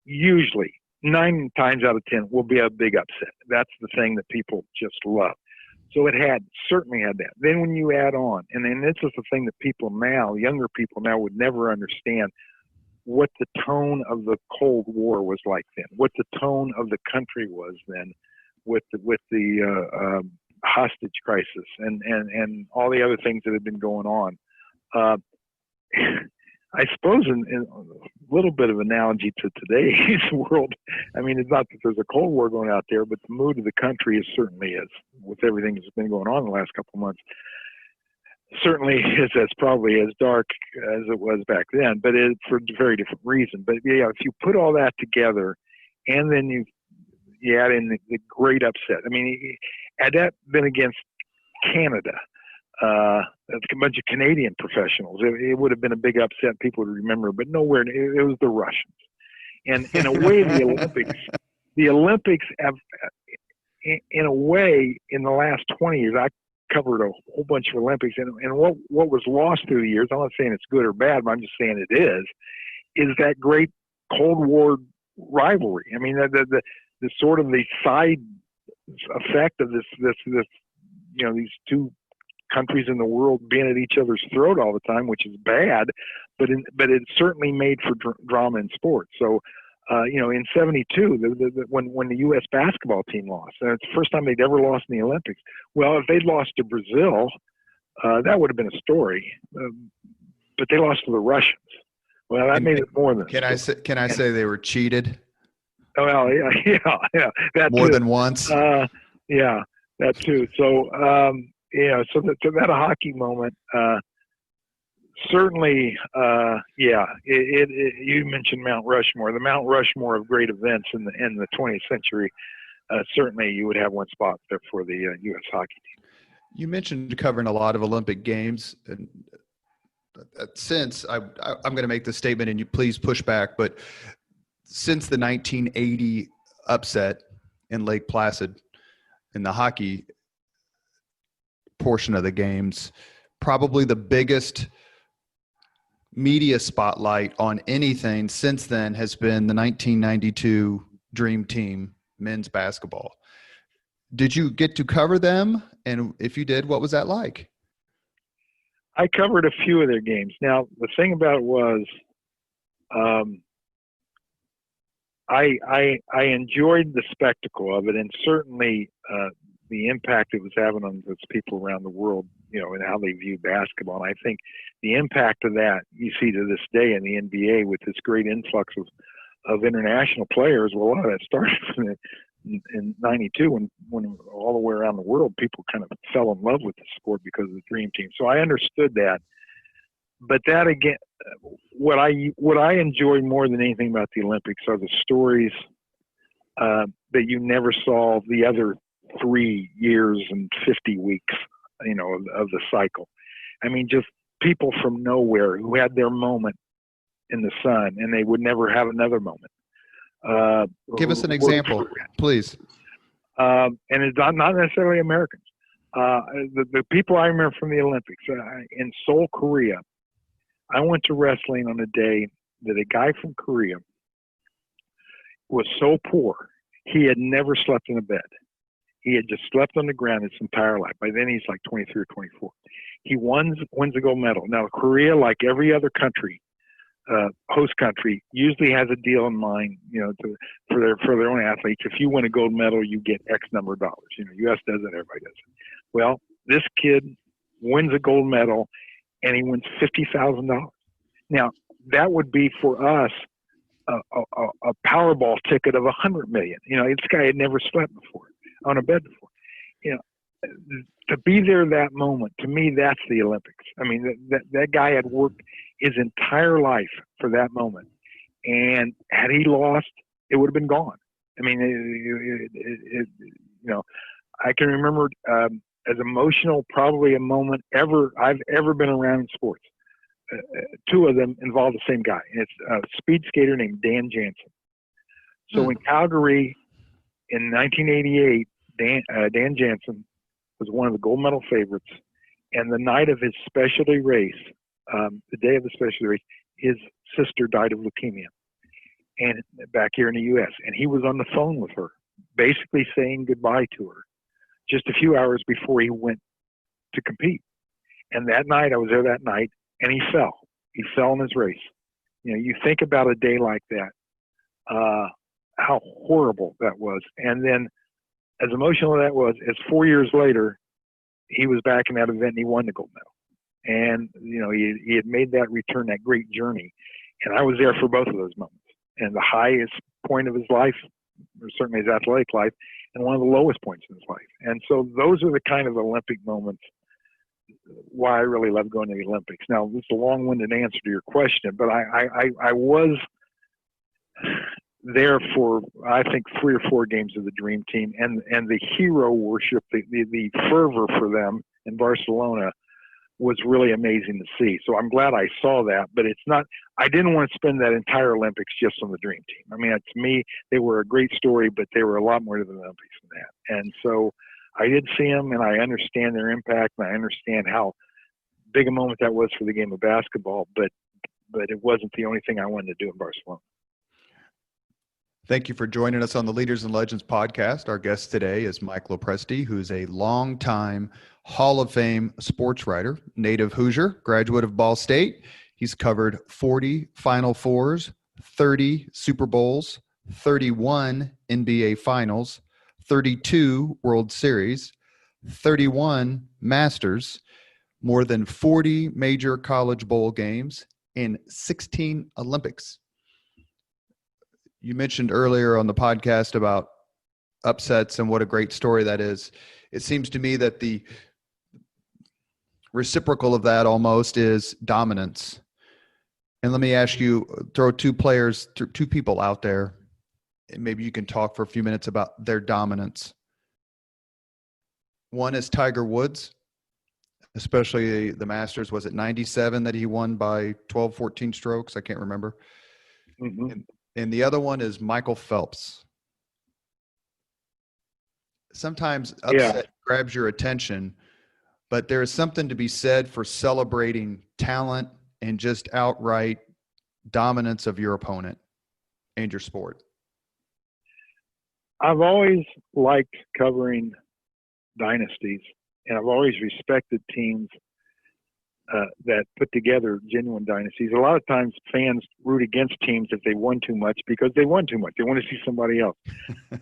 usually 9 times out of 10 will be a big upset. That's the thing that people just love. So it certainly had that. Then when you add on, and then this is the thing that people now, younger people now, would never understand, what the tone of the Cold War was like then, what the tone of the country was then, with the hostage crisis and all the other things that had been going on. I suppose in a little bit of analogy to today's world, I mean, it's not that there's a Cold War going out there, but the mood of the country certainly is, with everything that's been going on in the last couple of months. Certainly is probably as dark as it was back then, but for a very different reason. But yeah, if you put all that together, and then you add in the great upset. I mean, had that been against Canada, a bunch of Canadian professionals, it would have been a big upset. People would remember, but nowhere. It was the Russians, and in a way, the Olympics have, in a way, in the last 20 years, I covered a whole bunch of Olympics, and what was lost through the years. I'm not saying it's good or bad, but I'm just saying it is that great Cold War rivalry. I mean, the sort of the side effect of this, these two countries in the world being at each other's throat all the time, which is bad, but it certainly made for drama in sports. So, in '72, when the U.S. basketball team lost, and it's the first time they'd ever lost in the Olympics. Well, if they'd lost to Brazil, that would have been a story, but they lost to the Russians. Well, that made it more than. Can I say they were cheated? Well, yeah, that more too. than once. Yeah, that too. So, so that a hockey moment. Certainly, you mentioned Mount Rushmore, the Mount Rushmore of great events in the 20th century. Certainly, you would have one spot there for the U.S. hockey team. You mentioned covering a lot of Olympic games, and since I'm going to make this statement, and you please push back, but since the 1980 upset in Lake Placid in the hockey portion of the games, probably the biggest media spotlight on anything since then has been the 1992 Dream Team men's basketball. Did you get to cover them? And if you did, what was that like? I covered a few of their games. Now, the thing about it was, I enjoyed the spectacle of it, and certainly the impact it was having on those people around the world, and how they view basketball. And I think the impact of that you see to this day in the NBA with this great influx of international players. Well, a lot of that started in '92 when all the way around the world people kind of fell in love with the sport because of the Dream Team. So I understood that. But that again, what I enjoy more than anything about the Olympics are the stories that you never saw the other 3 years and 50 weeks, of the cycle. I mean, just people from nowhere who had their moment in the sun and they would never have another moment. Give us an example, please. And it's not necessarily Americans. The people I remember from the Olympics in Seoul, Korea, I went to wrestling on a day that a guy from Korea was so poor, he had never slept in a bed. He had just slept on the ground his entire life. By then he's like 23 or 24. He wins a gold medal. Now, Korea, like every other country, host country usually has a deal in mind, for their own athletes. If you win a gold medal, you get X number of dollars. U.S. does it, everybody does it. Well, this kid wins a gold medal, and he wins $50,000. Now, that would be for us a Powerball ticket of $100 million. This guy had never slept before on a bed before. To be there that moment, to me, that's the Olympics. I mean, that guy had worked his entire life for that moment, and had he lost, it would have been gone. I mean, I can remember as emotional probably a moment I've ever been around in sports. Two of them involve the same guy, and it's a speed skater named Dan Jansen. So in Calgary in 1988, Dan Jansen was one of the gold medal favorites, and the night of his specialty race, the day of the specialty race, his sister died of leukemia, and back here in the U.S., and he was on the phone with her, basically saying goodbye to her, just a few hours before he went to compete. And that night, I was there that night, and he fell. He fell in his race. You think about a day like that, how horrible that was. And then, as emotional as that was, as 4 years later, he was back in that event and he won the gold medal. And, he had made that return, that great journey. And I was there for both of those moments. And the highest point of his life, or certainly his athletic life, and one of the lowest points in his life. And so those are the kind of Olympic moments why I really love going to the Olympics. Now, this is a long-winded answer to your question, but I was there for, I think, 3 or 4 games of the Dream Team, and the hero worship, the fervor for them in Barcelona was really amazing to see. So I'm glad I saw that, but it's not, I didn't want to spend that entire Olympics just on the Dream Team. I mean, to me, they were a great story, but they were a lot more to the Olympics than that. And so I did see them, and I understand their impact, and I understand how big a moment that was for the game of basketball, but it wasn't the only thing I wanted to do in Barcelona. Thank you for joining us on the Leaders and Legends podcast. Our guest today is Mike Lopresti, who's a longtime Hall of Fame sports writer, native Hoosier, graduate of Ball State. He's covered 40 Final Fours, 30 Super Bowls, 31 NBA Finals, 32 World Series, 31 Masters, more than 40 major college bowl games, and 16 Olympics. You mentioned earlier on the podcast about upsets and what a great story that is. It seems to me that the reciprocal of that almost is dominance. And let me ask you, throw two people out there, and maybe you can talk for a few minutes about their dominance. One is Tiger Woods, especially the Masters. Was it 97 that he won by 12, 14 strokes? I can't remember. Mm-hmm. And the other one is Michael Phelps. Sometimes upset grabs your attention, but there is something to be said for celebrating talent and just outright dominance of your opponent and your sport. I've always liked covering dynasties, and I've always respected teams that put together genuine dynasties. A lot of times fans root against teams if they won too much because they won too much. They want to see somebody else.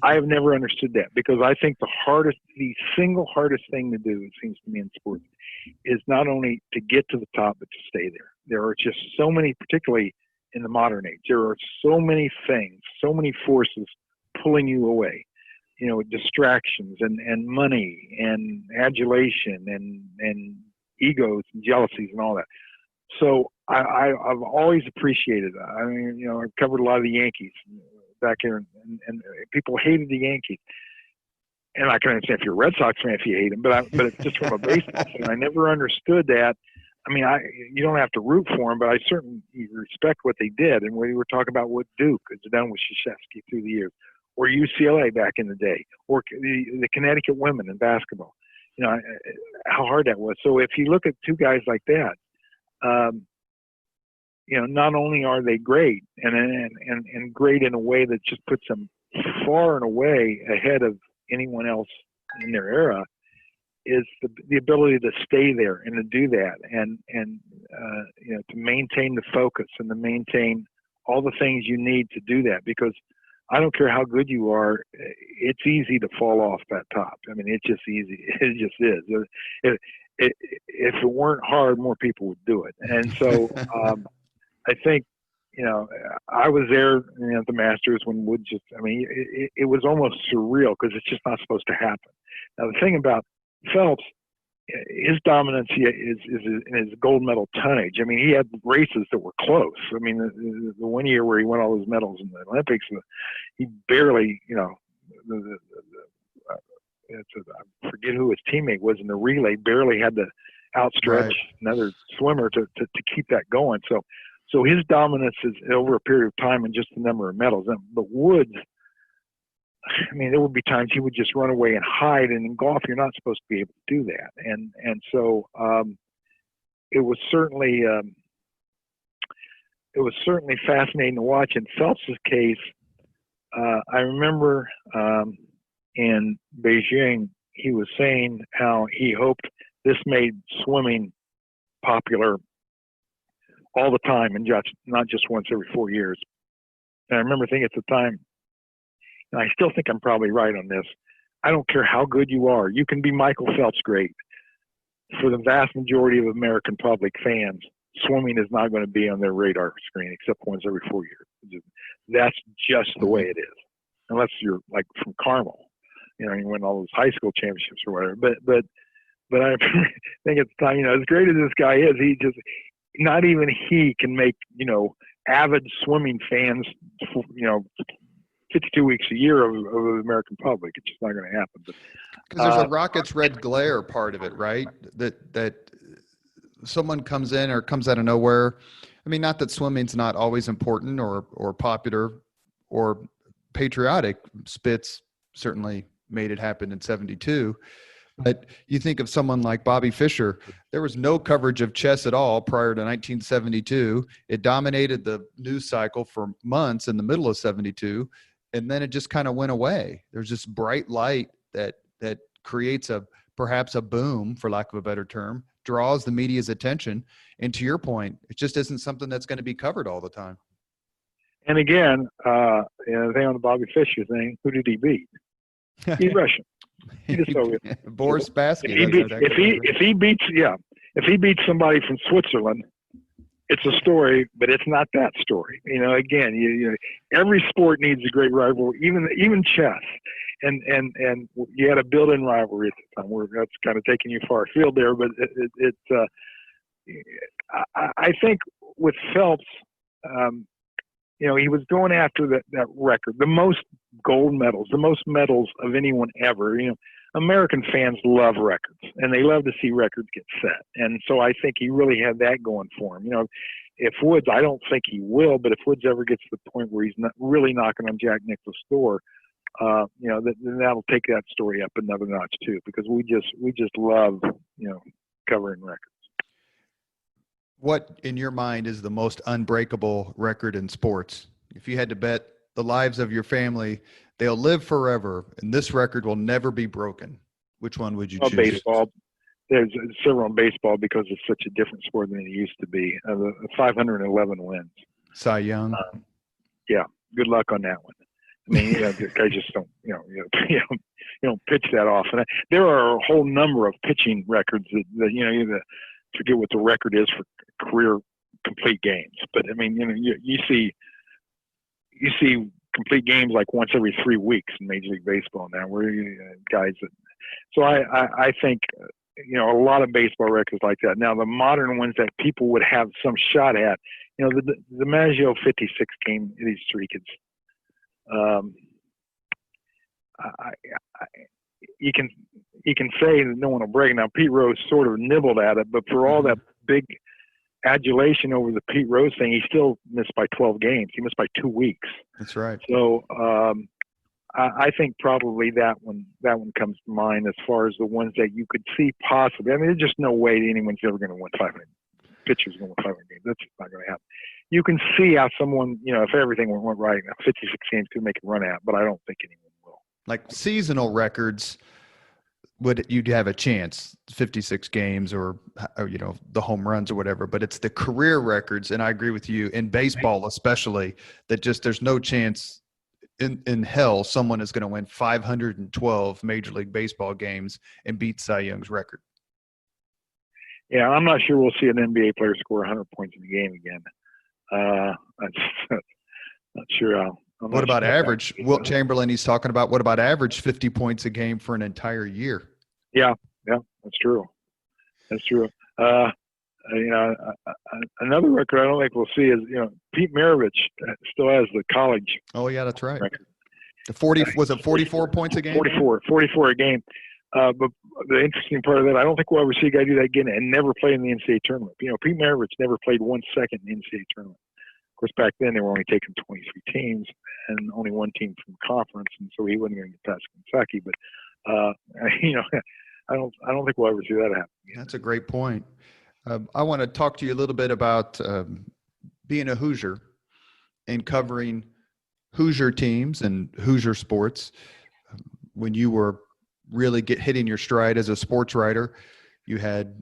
I have never understood that, because I think the single hardest thing to do, it seems to me, in sports is not only to get to the top, but to stay there. There are just so many, particularly in the modern age, there are so many things, so many forces pulling you away. Distractions and money and adulation and egos and jealousies and all that. So I've always appreciated that. I mean, I've covered a lot of the Yankees back here, and people hated the Yankees. And I can understand if you're a Red Sox fan if you hate them, but it's just from a baseball fan. I never understood that. I mean, you don't have to root for them, but I certainly respect what they did. And we were talking about what Duke has done with Krzyzewski through the years, or UCLA back in the day, or the Connecticut women in basketball. How hard that was. So if you look at two guys like that, not only are they great and great in a way that just puts them far and away ahead of anyone else in their era, is the ability to stay there and to do that, and to maintain the focus and to maintain all the things you need to do that, because I don't care how good you are, it's easy to fall off that top. I mean, it's just easy. It just is. If it weren't hard, more people would do it. And so I think, I was there at the Masters when Woods it was almost surreal, because it's just not supposed to happen. Now, the thing about Phelps, his dominance is in his gold medal tonnage. I mean, he had races that were close. I mean, the one year where he won all his medals in the Olympics, he barely, I forget who his teammate was in the relay, barely had to outstretch another swimmer to keep that going. So his dominance is over a period of time and just the number of medals. But Woods, I mean, there would be times he would just run away and hide, and in golf, you're not supposed to be able to do that. And so it was certainly fascinating to watch. In Phelps's case, I remember in Beijing, he was saying how he hoped this made swimming popular all the time and not just once every 4 years. And I remember thinking at the time, and I still think I'm probably right on this, I don't care how good you are. You can be Michael Phelps great. For the vast majority of American public fans, swimming is not going to be on their radar screen except once every 4 years. That's just the way it is. Unless you're like from Carmel, you win all those high school championships or whatever. But I think at the time, as great as this guy is, not even he can make, avid swimming fans, 52 weeks a year of the American public. It's just not going to happen. Because there's a Rockets red glare part of it, right? That someone comes in or comes out of nowhere. I mean, not that swimming's not always important or popular or patriotic. Spitz certainly made it happen in 72. But you think of someone like Bobby Fischer, there was no coverage of chess at all prior to 1972. It dominated the news cycle for months in the middle of 72, and then it just kind of went away. There's this bright light that creates perhaps a boom, for lack of a better term, draws the media's attention. And to your point, it just isn't something that's going to be covered all the time. And again, the thing on the Bobby Fischer thing, who did he beat? He's Russian. Boris Spassky. If he beats somebody from Switzerland, it's a story, but it's not that story. Again, every sport needs a great rivalry, even chess, and you had a built-in rivalry at the time. That's kind of taking you far afield there, but I think with Phelps, he was going after that record, the most gold medals, the most medals of anyone ever. American fans love records, and they love to see records get set. And so I think he really had that going for him. If Woods, I don't think he will, but if Woods ever gets to the point where he's not really knocking on Jack Nicklaus' door, then that'll take that story up another notch too, because we just love, covering records. What, in your mind, is the most unbreakable record in sports? If you had to bet the lives of your family, they'll live forever, and this record will never be broken, which one would you choose? Baseball. There's several in baseball because it's such a different sport than it used to be. The 511 wins. Cy Young. Yeah. Good luck on that one. I mean, I just don't, you don't pitch that often. There are a whole number of pitching records that you forget what the record is for career complete games. But I mean, you see complete games like once every 3 weeks in Major League Baseball now, where guys that. So I think a lot of baseball records like that. Now the modern ones that people would have some shot at, the Maggio 56 game these three kids. You can say that no one will break. Now Pete Rose sort of nibbled at it, but for all that big adulation over the Pete Rose thing, he still missed by 12 games. He missed by 2 weeks. That's right. So I think probably that one comes to mind as far as the ones that you could see possibly. I mean, there's just no way that anyone's ever going to win 500. Pitcher's going to win 500 games. That's just not going to happen. You can see how someone, if everything went right, 56 games could make a run at, but I don't think anyone will. Like seasonal records, would you'd have a chance, 56 games or the home runs or whatever, but it's the career records. And I agree with you in baseball, especially, that just there's no chance in hell someone is going to win 512 Major League Baseball games and beat Cy Young's record. Yeah, I'm not sure we'll see an NBA player score 100 points in a game again. I'm not sure. What about average? Wilt Chamberlain, he's talking about what about average 50 points a game for an entire year? Yeah, that's true. That's true. Another record I don't think we'll see is, Pete Maravich still has the college. Oh yeah, that's right. Record. The 44 points a game? 44 a game. But the interesting part of that, I don't think we'll ever see a guy do that again and never play in the NCAA tournament. Pete Maravich never played 1 second in the NCAA tournament. Of course, back then they were only taking 23 teams and only one team from conference, and so he wasn't going to get past Kentucky. But I don't think we'll ever see that happen again. That's a great point. I want to talk to you a little bit about being a Hoosier and covering Hoosier teams and Hoosier sports. When you were really hitting your stride as a sports writer, you had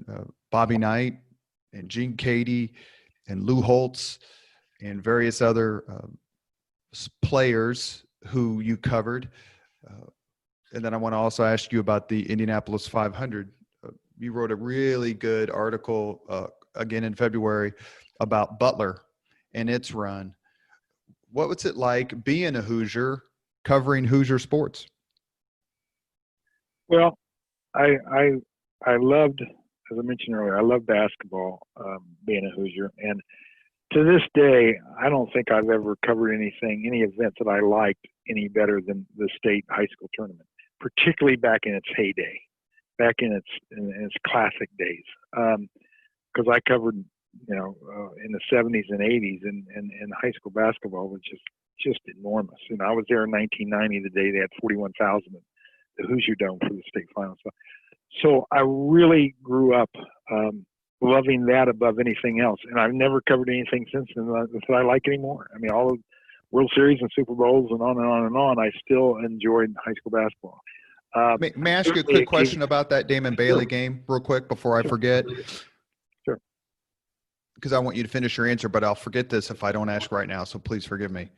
Bobby Knight and Gene Cady and Lou Holtz and various other players who you covered. And then I want to also ask you about the Indianapolis 500. You wrote a really good article again in February about Butler and its run. What was it like being a Hoosier, covering Hoosier sports? Well, I loved, as I mentioned earlier, I love basketball, being a Hoosier. And to this day, I don't think I've ever covered any event that I liked any better than the state high school tournament, particularly back in its heyday, back in its classic days. Because I covered, in the 70s and 80s, and high school basketball was just enormous. And I was there in 1990, the day they had 41,000 at the Hoosier Dome for the state finals. So I really grew up loving that above anything else. And I've never covered anything since then that I like anymore. I mean, all the World Series and Super Bowls and on and on and on, I still enjoyed high school basketball. May I ask you a quick question about that Damon Bailey game real quick before I forget? Sure. Because I want you to finish your answer, but I'll forget this if I don't ask right now, so please forgive me.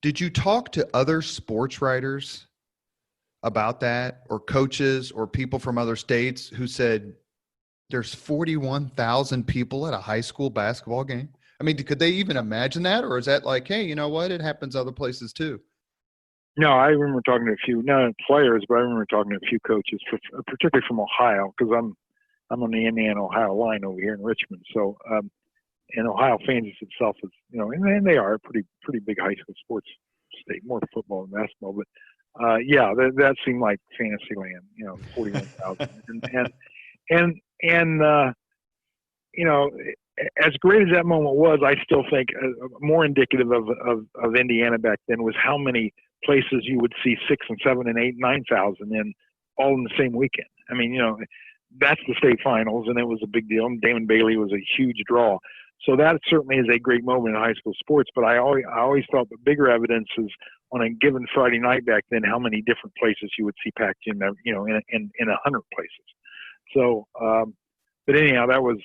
Did you talk to other sports writers about that, or coaches or people from other states who said there's 41,000 people at a high school basketball game? I mean, could they even imagine that? Or is that like, hey, you know what? It happens other places too. No, I remember talking to a few, not players, but I remember talking to a few coaches, particularly from Ohio, because I'm on the Indiana-Ohio line over here in Richmond. So, and Ohio fancies itself as, and they are a pretty big high school sports state, more football than basketball. But that seemed like fantasy land, 41,000. and as great as that moment was, I still think more indicative of Indiana back then was how many places you would see 6 and 7 and 8, 9,000 in all in the same weekend. I mean, that's the state finals, and it was a big deal. And Damon Bailey was a huge draw. So that certainly is a great moment in high school sports. But I always thought the bigger evidence is on a given Friday night back then, how many different places you would see packed in, in 100 places. So, but anyhow, that was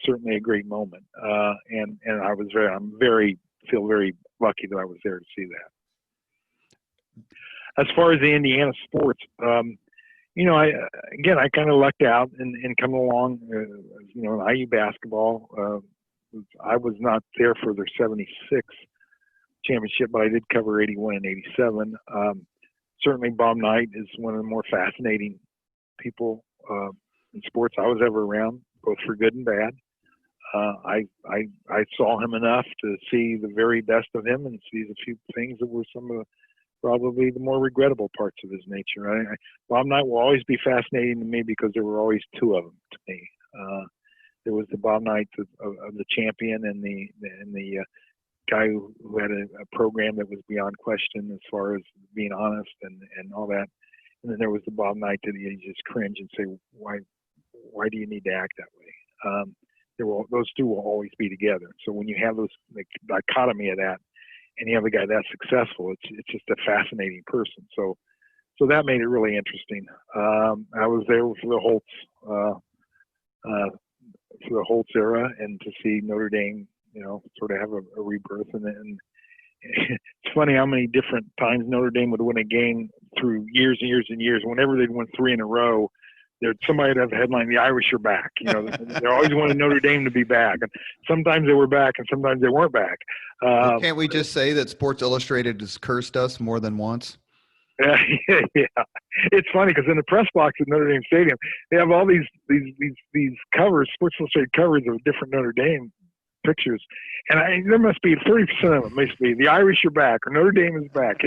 certainly a great moment. And feel very lucky that I was there to see that. As far as the Indiana sports, I kind of lucked out and coming along, IU basketball. I was not there for their 76 championship, but I did cover 81 and 87. Certainly Bob Knight is one of the more fascinating people in sports I was ever around, both for good and bad. I saw him enough to see the very best of him and see a few things that were some of probably the more regrettable parts of his nature. Bob Knight will always be fascinating to me because there were always two of them to me. There was the Bob Knight of the champion and the guy who had a program that was beyond question as far as being honest and all that. And then there was the Bob Knight that you just cringe and say, why do you need to act that way? Those two will always be together. So when you have the dichotomy of that, and you have a guy that's successful, it's just a fascinating person. So so that made it really interesting. I was there for the Holtz era, and to see Notre Dame, sort of have a rebirth. And it's funny how many different times Notre Dame would win a game through years and years and years. Whenever they'd win 3 in a row, somebody would have a headline, "The Irish are back." They always wanted Notre Dame to be back. And sometimes they were back, and sometimes they weren't back. Well, can't we just say that Sports Illustrated has cursed us more than once? Yeah, it's funny because in the press box at Notre Dame Stadium, they have all these covers, Sports Illustrated covers of different Notre Dame pictures, and there must be 30% of them must be "The Irish are back" or "Notre Dame is back."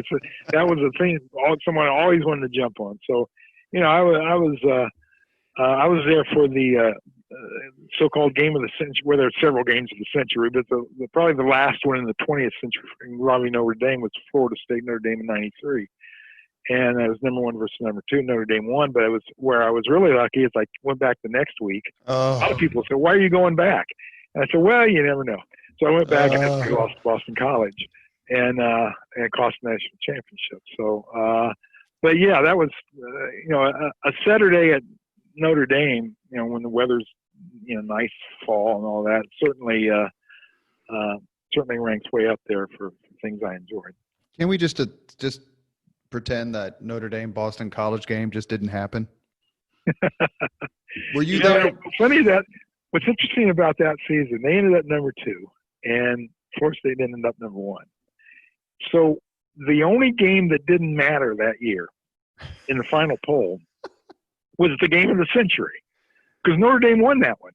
That was a thing someone always wanted to jump on. So, I was there for the so-called game of the century, where there are several games of the century, but probably the last one in the 20th century involving Notre Dame was Florida State Notre Dame in '93. And it was number 1 versus number 2. Notre Dame won, but it was where I was really lucky is I went back the next week. Oh. A lot of people said, "Why are you going back?" And I said, "Well, you never know." So I went back and I lost to Boston College and cost the national championship. So, but yeah, that was, a Saturday at Notre Dame, when the weather's, nice fall and all that, certainly ranks way up there for things I enjoyed. Can we just pretend that Notre Dame Boston College game just didn't happen? Were you there? It's funny that what's interesting about that season, they ended up number 2, and Florida State ended up number 1. So the only game that didn't matter that year in the final poll was the game of the century, because Notre Dame won that one.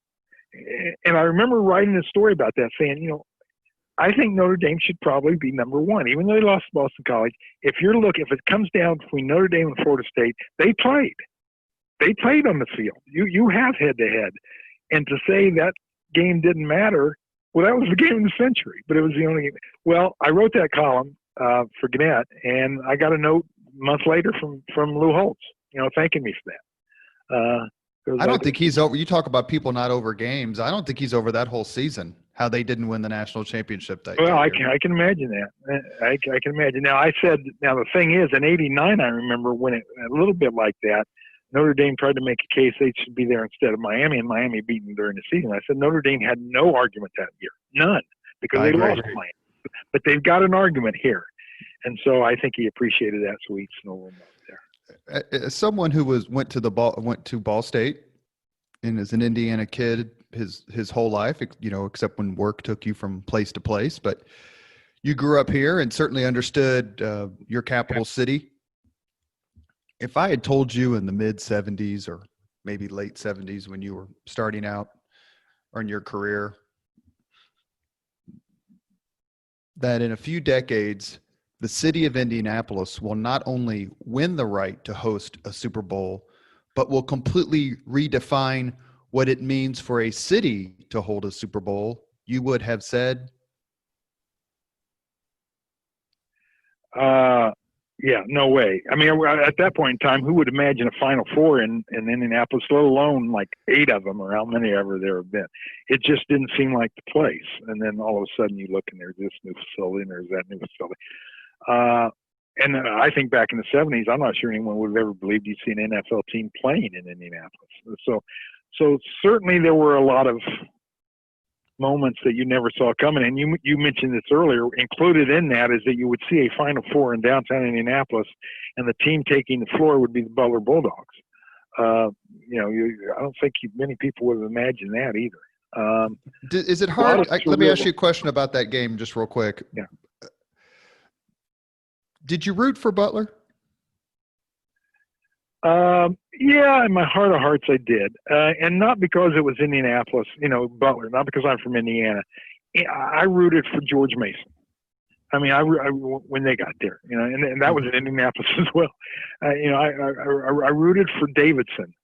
And I remember writing a story about that, saying, I think Notre Dame should probably be number 1, even though they lost to Boston College. If it comes down between Notre Dame and Florida State, they played. They played on the field. You have head-to-head. And to say that game didn't matter, well, that was the game of the century, but it was the only game. Well, I wrote that column for Gannett, and I got a note a month later from Lou Holtz, thanking me for that. I don't think he's over. You talk about people not over games. I don't think he's over that whole season, how they didn't win the national championship that year. Well, I can imagine that. I can imagine. Now, the thing is, in '89, I remember when it a little bit like that, Notre Dame tried to make a case they should be there instead of Miami, and Miami beat them during the season. I said Notre Dame had no argument that year, none, because they lost Miami. But they've got an argument here, and so I think he appreciated that, so he snowballed there. As someone who went to Ball State and is an Indiana kid his whole life, except when work took you from place to place, but you grew up here and certainly understood your capital city. If I had told you in the mid 70s or maybe late 70s when you were starting out on your career that in a few decades, the city of Indianapolis will not only win the right to host a Super Bowl, but will completely redefine what it means for a city to hold a Super Bowl, you would have said? Yeah, no way. I mean, at that point in time, who would imagine a Final Four in Indianapolis, let alone like 8 of them or how many ever there have been? It just didn't seem like the place. And then all of a sudden you look and there's this new facility and there's that new facility. And I think back in the 70s, I'm not sure anyone would have ever believed you'd see an NFL team playing in Indianapolis. So certainly there were a lot of moments that you never saw coming. And you mentioned this earlier. Included in that is that you would see a Final Four in downtown Indianapolis, and the team taking the floor would be the Butler Bulldogs. I don't think many people would have imagined that either. Is it hard? Let me ask you a question about that game just real quick. Yeah. Did you root for Butler? Yeah, in my heart of hearts, I did. And not because it was Indianapolis, Butler, not because I'm from Indiana. I rooted for George Mason. I mean, when they got there, and that was in Indianapolis as well. I rooted for Davidson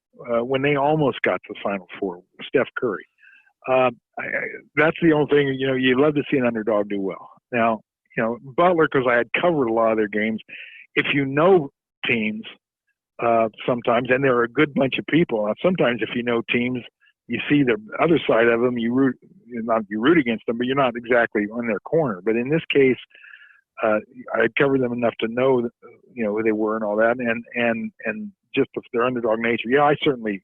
when they almost got to the Final Four, Steph Curry. That's the only thing, you love to see an underdog do well. Now, Butler, because I had covered a lot of their games, if you know teams, sometimes, and there are a good bunch of people. Sometimes if you know teams, you see the other side of them, you root against them, but you're not exactly on their corner. But in this case, I had covered them enough to know who they were and all that, and just their underdog nature. Yeah, I certainly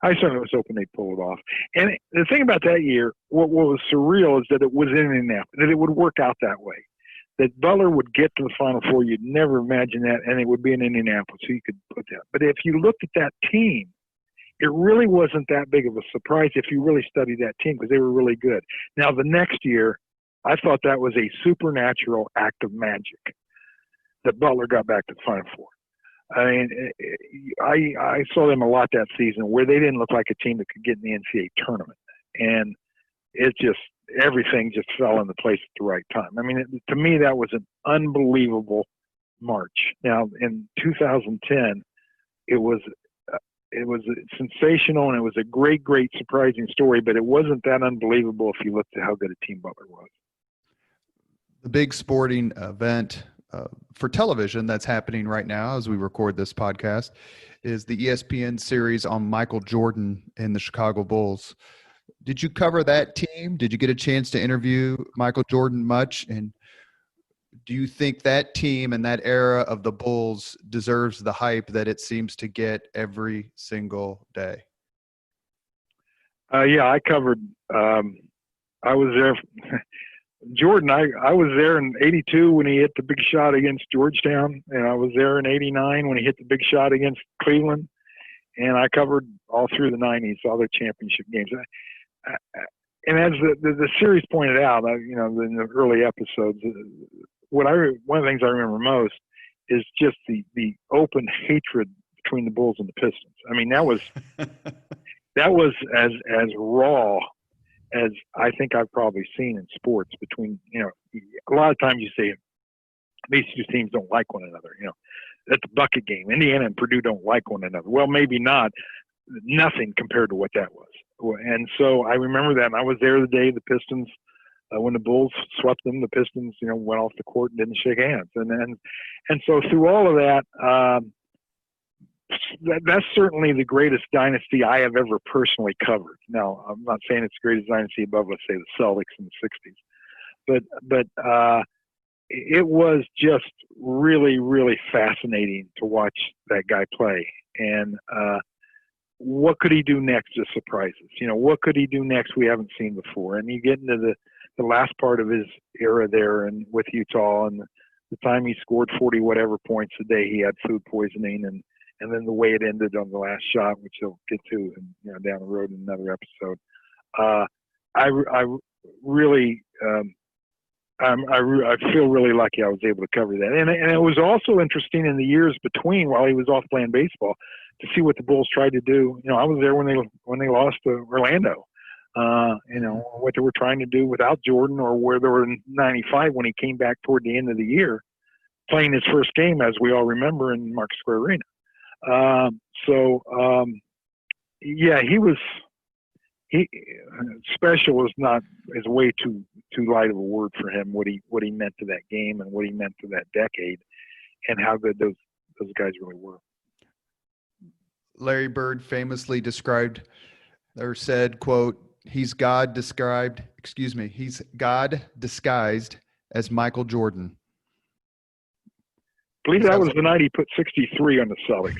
was hoping they'd pull it off. And the thing about that year, what was surreal is that it was in Indianapolis, that it would work out that way. That Butler would get to the Final Four, you'd never imagine that, and it would be in Indianapolis, so you could put that. But if you looked at that team, it really wasn't that big of a surprise if you really studied that team, because they were really good. Now, the next year, I thought that was a supernatural act of magic that Butler got back to the Final Four. I mean, I saw them a lot that season where they didn't look like a team that could get in the NCAA tournament. And it just, everything just fell into place at the right time. I mean, to me, that was an unbelievable March. Now, in 2010, it was sensational, and it was a great, great, surprising story, but it wasn't that unbelievable if you looked at how good a team Butler was. The big sporting event for television that's happening right now as we record this podcast is the ESPN series on Michael Jordan and the Chicago Bulls. Did you cover that team? Did you get a chance to interview Michael Jordan much? And do you think that team and that era of the Bulls deserves the hype that it seems to get every single day? Yeah, I covered. I was there. Jordan, I was there in '82 when he hit the big shot against Georgetown, and I was there in '89 when he hit the big shot against Cleveland, and I covered all through the '90s, all their championship games. And as the series pointed out, in the early episodes, one of the things I remember most is just the open hatred between the Bulls and the Pistons. I mean, that was as raw as I think I've probably seen in sports. Between, a lot of times you say these two teams don't like one another. That's a bucket game. Indiana and Purdue don't like one another. Well, maybe not. Nothing compared to what that was. And so I remember that, and I was there the day the Pistons, when the Bulls swept them, the Pistons, went off the court and didn't shake hands. And so through all of that, that's certainly the greatest dynasty I have ever personally covered. Now, I'm not saying it's the greatest dynasty above, let's say, the Celtics in the 60s. But it was just really, really fascinating to watch that guy play. And what could he do next to surprise us? What could he do next we haven't seen before? And you get into the last part of his era there and with Utah, and the time he scored 40 whatever points a day, he had food poisoning, and then the way it ended on the last shot, which he'll get to down the road in another episode. I really I feel really lucky I was able to cover that. And it was also interesting in the years between, while he was off playing baseball, to see what the Bulls tried to do. I was there when they lost to Orlando. What they were trying to do without Jordan, or where they were in '95 when he came back toward the end of the year, playing his first game, as we all remember, in Market Square Arena. Yeah, he special is way too light of a word for him. What he meant to that game and what he meant to that decade, and how good those guys really were. Larry Bird famously described or said, quote, he's God disguised as Michael Jordan. I believe that was the night he put 63 on the Celtics.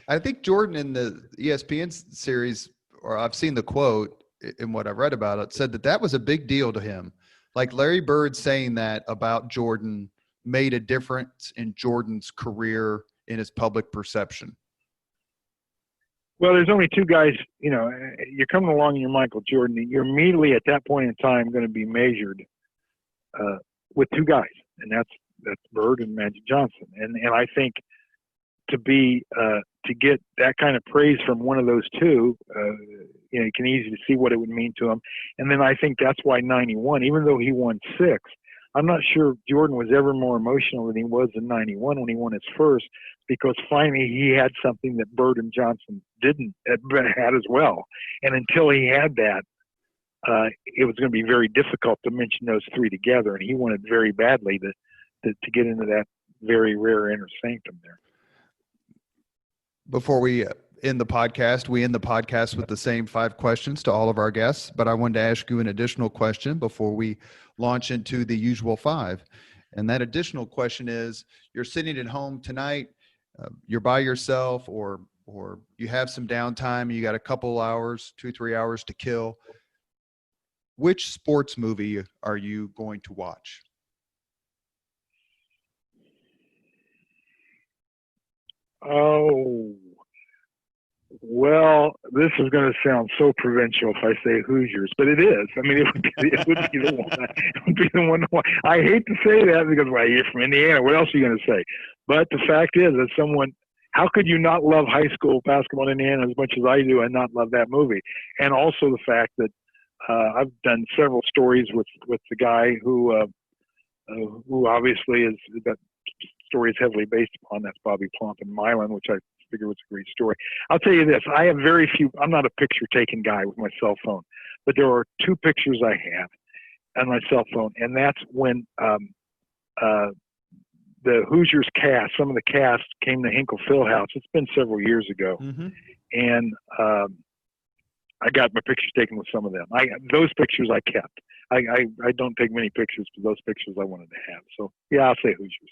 I think Jordan in the ESPN series, or I've seen the quote in what I've read about it, said that was a big deal to him. Like Larry Bird saying that about Jordan made a difference in Jordan's career, in his public perception. Well, there's only two guys, you're coming along and you're Michael Jordan. You're immediately at that point in time going to be measured with two guys, and that's Bird and Magic Johnson. And I think to get that kind of praise from one of those two, you can easily see what it would mean to him. And then I think that's why 91, even though he won 6, I'm not sure Jordan was ever more emotional than he was in 91 when he won his first, because finally he had something that Bird and Johnson had as well. And until he had that, it was going to be very difficult to mention those three together. And he wanted very badly to get into that very rare inner sanctum there. Before we end the podcast, with the same 5 questions to all of our guests, but I wanted to ask you an additional question before we launch into the usual 5. And that additional question is, you're sitting at home tonight, you're by yourself, or you have some downtime, you got a couple hours, 2-3 hours to kill. Which sports movie are you going to watch? Oh, well, this is going to sound so provincial if I say Hoosiers, but it is. I mean, it would be the one. It would be the one to watch. I hate to say that because, well, you're from Indiana. What else are you going to say? But the fact is, as someone, how could you not love high school basketball in Indiana as much as I do and not love that movie? And also the fact that I've done several stories with the guy who obviously is, that story is heavily based upon. That's Bobby Plump in Milan, which I figure was a great story. I'll tell you this: I have very few. I'm not a picture-taking guy with my cell phone, but there are 2 pictures I have on my cell phone, and that's when the Hoosiers cast, some of the cast came to Hinkle Fieldhouse. It's been several years ago, and I got my pictures taken with some of them. Those pictures I kept. I don't take many pictures, but those pictures I wanted to have. So yeah, I'll say Hoosiers.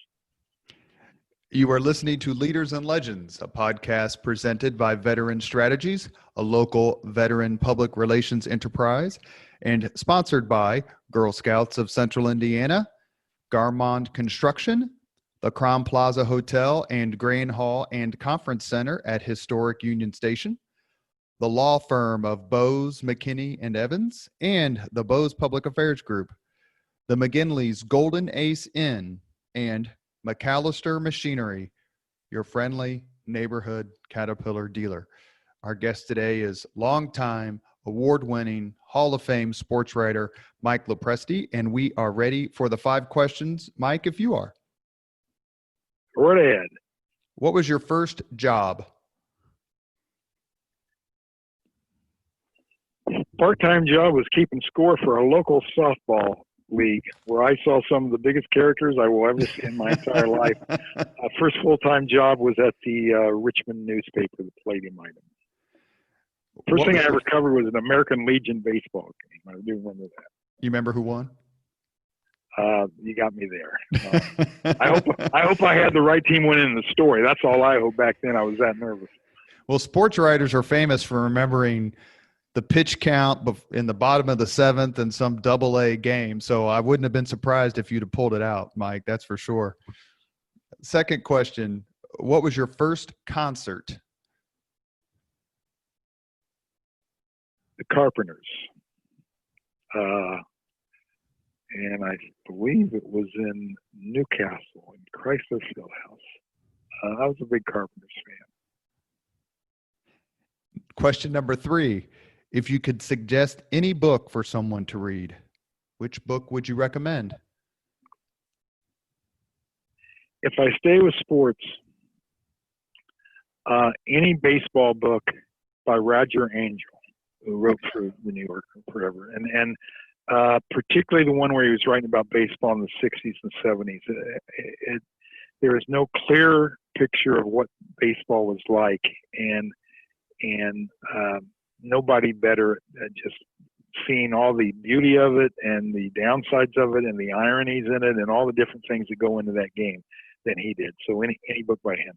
You are listening to Leaders and Legends, a podcast presented by Veteran Strategies, a local veteran public relations enterprise, and sponsored by Girl Scouts of Central Indiana, Garmond Construction, the Crown Plaza Hotel and Grand Hall and Conference Center at Historic Union Station, the law firm of Bose, McKinney, and Evans, and the Bose Public Affairs Group, the McGinley's Golden Ace Inn, and McAllister Machinery, your friendly neighborhood Caterpillar dealer. Our guest today is longtime award-winning Hall of Fame sports writer Mike Lopresti, and we are ready for the 5 questions. Mike, if you are. Right ahead. What was your first job? Part-time job was keeping score for a local softball league where I saw some of the biggest characters I will ever see in my entire life. First full-time job was at the Richmond newspaper, the Palladium item. First thing I ever covered was an American Legion baseball game. I do remember that. You remember who won? You got me there. I hope I had the right team winning the story. That's all I hope. Back then I was that nervous. Well, sports writers are famous for remembering the pitch count in the bottom of the 7th in some AA game. So I wouldn't have been surprised if you'd have pulled it out, Mike. That's for sure. Second question: what was your first concert? The Carpenters. And I believe it was in Newcastle, in Chrysler Fieldhouse. I was a big Carpenters fan. Question number 3. If you could suggest any book for someone to read, which book would you recommend? If I stay with sports, any baseball book by Roger Angel, who wrote for the New Yorker forever, and particularly the one where he was writing about baseball in the 60s and 70s. There is no clear picture of what baseball was like, and nobody better at just seeing all the beauty of it and the downsides of it and the ironies in it and all the different things that go into that game than he did. So any book by him.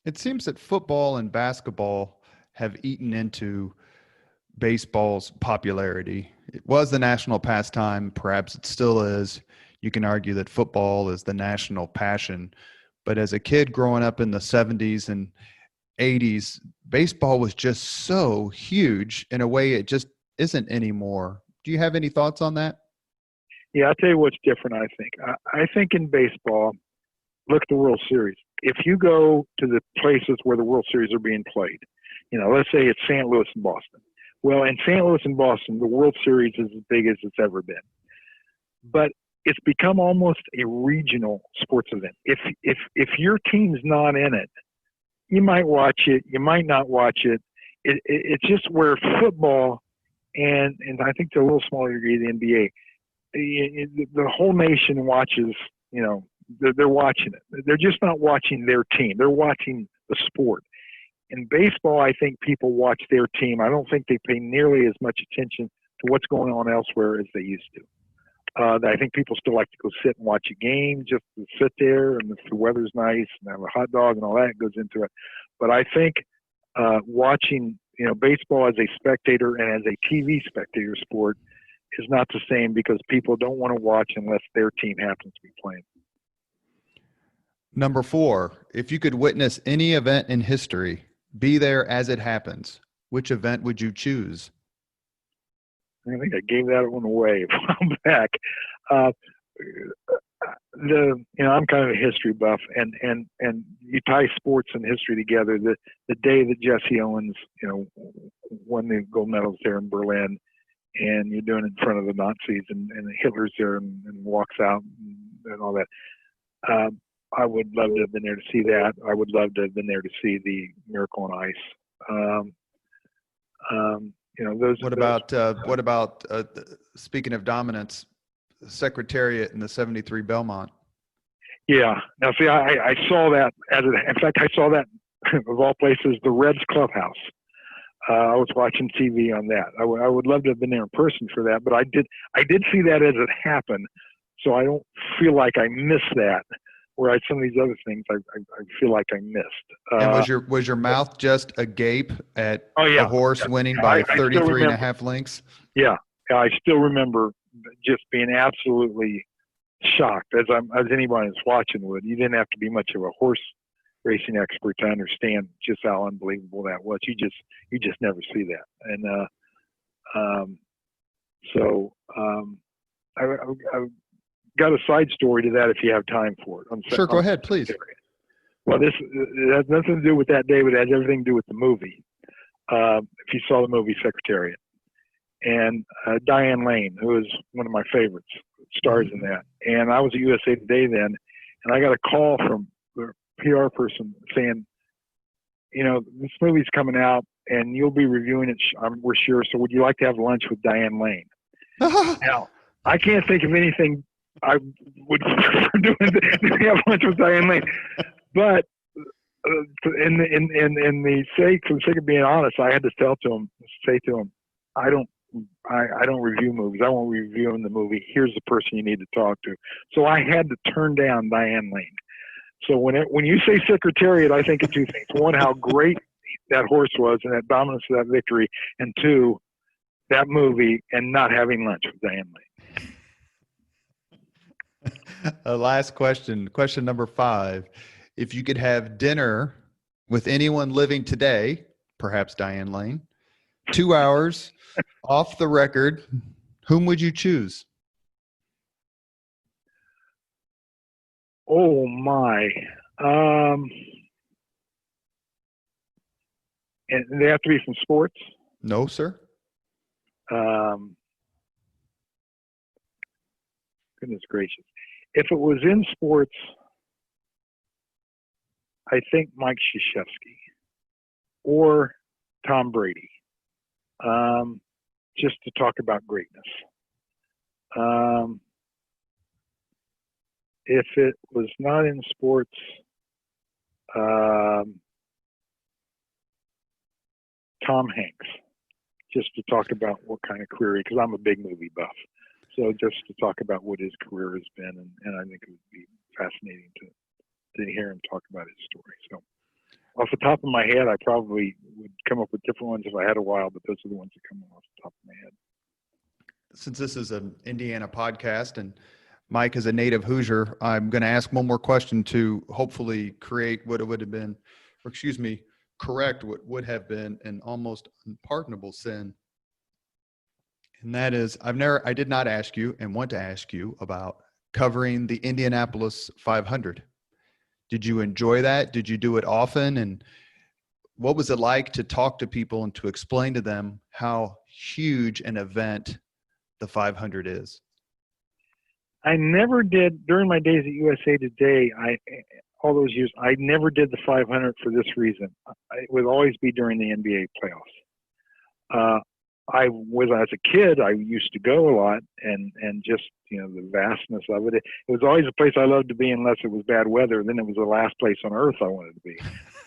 It seems that football and basketball have eaten into baseball's popularity. It was the national pastime. Perhaps it still is. You can argue that football is the national passion. But as a kid growing up in the 70s and 80s, baseball was just so huge in a way it just isn't anymore. Do you have any thoughts on that? Yeah, I'll tell you what's different, I think. I think in baseball, look at the World Series. If you go to the places where the World Series are being played, let's say it's St. Louis and Boston. Well, in St. Louis and Boston, the World Series is as big as it's ever been. But it's become almost a regional sports event. If your team's not in it, you might watch it, you might not watch it. It's just where football and I think to a little smaller degree the NBA, the whole nation watches, they're watching it. They're just not watching their team. They're watching the sport. In baseball, I think people watch their team. I don't think they pay nearly as much attention to what's going on elsewhere as they used to. I think people still like to go sit and watch a game, just to sit there, and if the weather's nice and have a hot dog and all that goes into it. But I think watching, baseball as a spectator and as a TV spectator sport is not the same, because people don't want to watch unless their team happens to be playing. Number 4, if you could witness any event in history, be there as it happens, which event would you choose? I think I gave that one away a while back. I'm kind of a history buff, and you tie sports and history together. The day that Jesse Owens, won the gold medals there in Berlin, and you're doing it in front of the Nazis, and Hitler's there and walks out and all that. I would love to have been there to see that. I would love to have been there to see the Miracle on Ice. What about speaking of dominance, Secretariat in the 73 Belmont? Yeah. Now, see, I saw that in fact, I saw that of all places, the Reds clubhouse. I was watching TV on that. I would love to have been there in person for that, but I did see that as it happened, so I don't feel like I missed that. Whereas some of these other things, I feel like I missed. And was your mouth just agape at a horse winning by 33 and a half lengths? Yeah, I still remember just being absolutely shocked, as anybody that's watching would. You didn't have to be much of a horse racing expert to understand just how unbelievable that was. You just never see that. And I've got a side story to that if you have time for it. Sure, go ahead, please. Well, this has nothing to do with that day, but it has everything to do with the movie. If you saw the movie Secretariat. And Diane Lane, who is one of my favorites, stars in that. And I was at USA Today then, and I got a call from the PR person saying, this movie's coming out, and you'll be reviewing it, we're sure, so would you like to have lunch with Diane Lane? Now, I can't think of anything I would do to have lunch with Diane Lane. But in the sake of being honest, I had to say to him, I don't review movies. I won't review in the movie. Here's the person you need to talk to. So I had to turn down Diane Lane. So when you say Secretariat, I think of two things. One, how great that horse was and that dominance of that victory. And two, that movie and not having lunch with Diane Lane. Last question number 5. If you could have dinner with anyone living today, perhaps Diane Lane, 2 hours off the record, whom would you choose? Oh my. And they have to be from sports? No, sir. Goodness gracious. If it was in sports, I think Mike Krzyzewski or Tom Brady, just to talk about greatness. If it was not in sports, Tom Hanks, just to talk about what kind of career, because I'm a big movie buff. So just to talk about what his career has been, and I think it would be fascinating to hear him talk about his story. So off the top of my head, I probably would come up with different ones if I had a while, but those are the ones that come off the top of my head. Since this is an Indiana podcast and Mike is a native Hoosier, I'm going to ask one more question to hopefully create what it would have been, correct what would have been an almost unpardonable sin. And that is, I did not ask you and want to ask you about covering the Indianapolis 500. Did you enjoy that? Did you do it often? And what was it like to talk to people and to explain to them how huge an event the 500 is? I never did, during my days at USA Today, all those years, I never did the 500 for this reason. It would always be during the NBA playoffs. As a kid, I used to go a lot, and just, the vastness of it. It was always a place I loved to be unless it was bad weather. Then it was the last place on earth I wanted to be.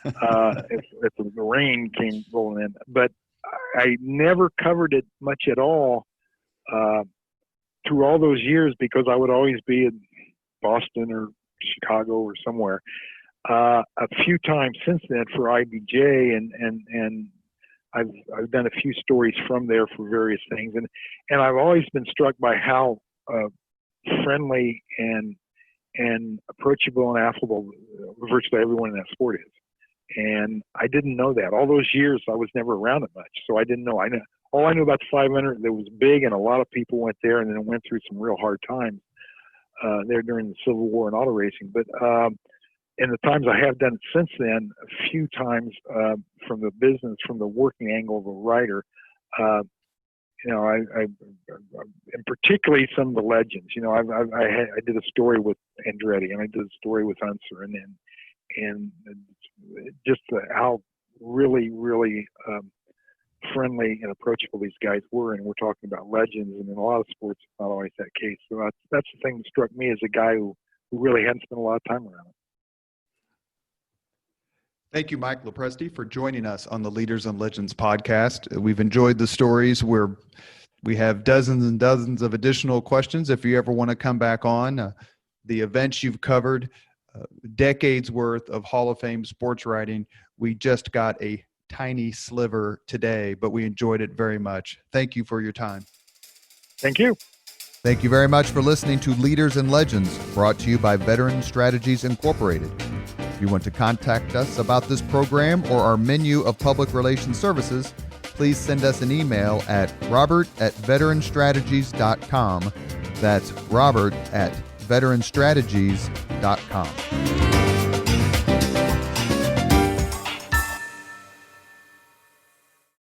If the rain came rolling in. But I never covered it much at all through all those years, because I would always be in Boston or Chicago or somewhere, a few times since then for IBJ, and I've done a few stories from there for various things, and I've always been struck by how friendly and approachable and affable virtually everyone in that sport is. And I didn't know that. All those years I was never around it much, so I didn't know. All I knew about the 500, it was big, and a lot of people went there and then went through some real hard times there during the Civil War and auto racing. But in the times I have done it since then, a few times from the business, from the working angle of a writer, and particularly some of the legends. I did a story with Andretti, and I did a story with Unser, and just how really, really friendly and approachable these guys were. And we're talking about legends, and in a lot of sports, it's not always that case. So that's the thing that struck me as a guy who really hadn't spent a lot of time around it. Thank you, Mike Lopresti, for joining us on the Leaders and Legends podcast. We've enjoyed the stories. We have dozens and dozens of additional questions if you ever want to come back on. The events you've covered, decades worth of Hall of Fame sports writing. We just got a tiny sliver today, but we enjoyed it very much. Thank you for your time. Thank you. Thank you very much for listening to Leaders and Legends, brought to you by Veteran Strategies Incorporated. If you want to contact us about this program or our menu of public relations services, please send us an email at robert@veteranstrategies.com. That's robert@veteranstrategies.com.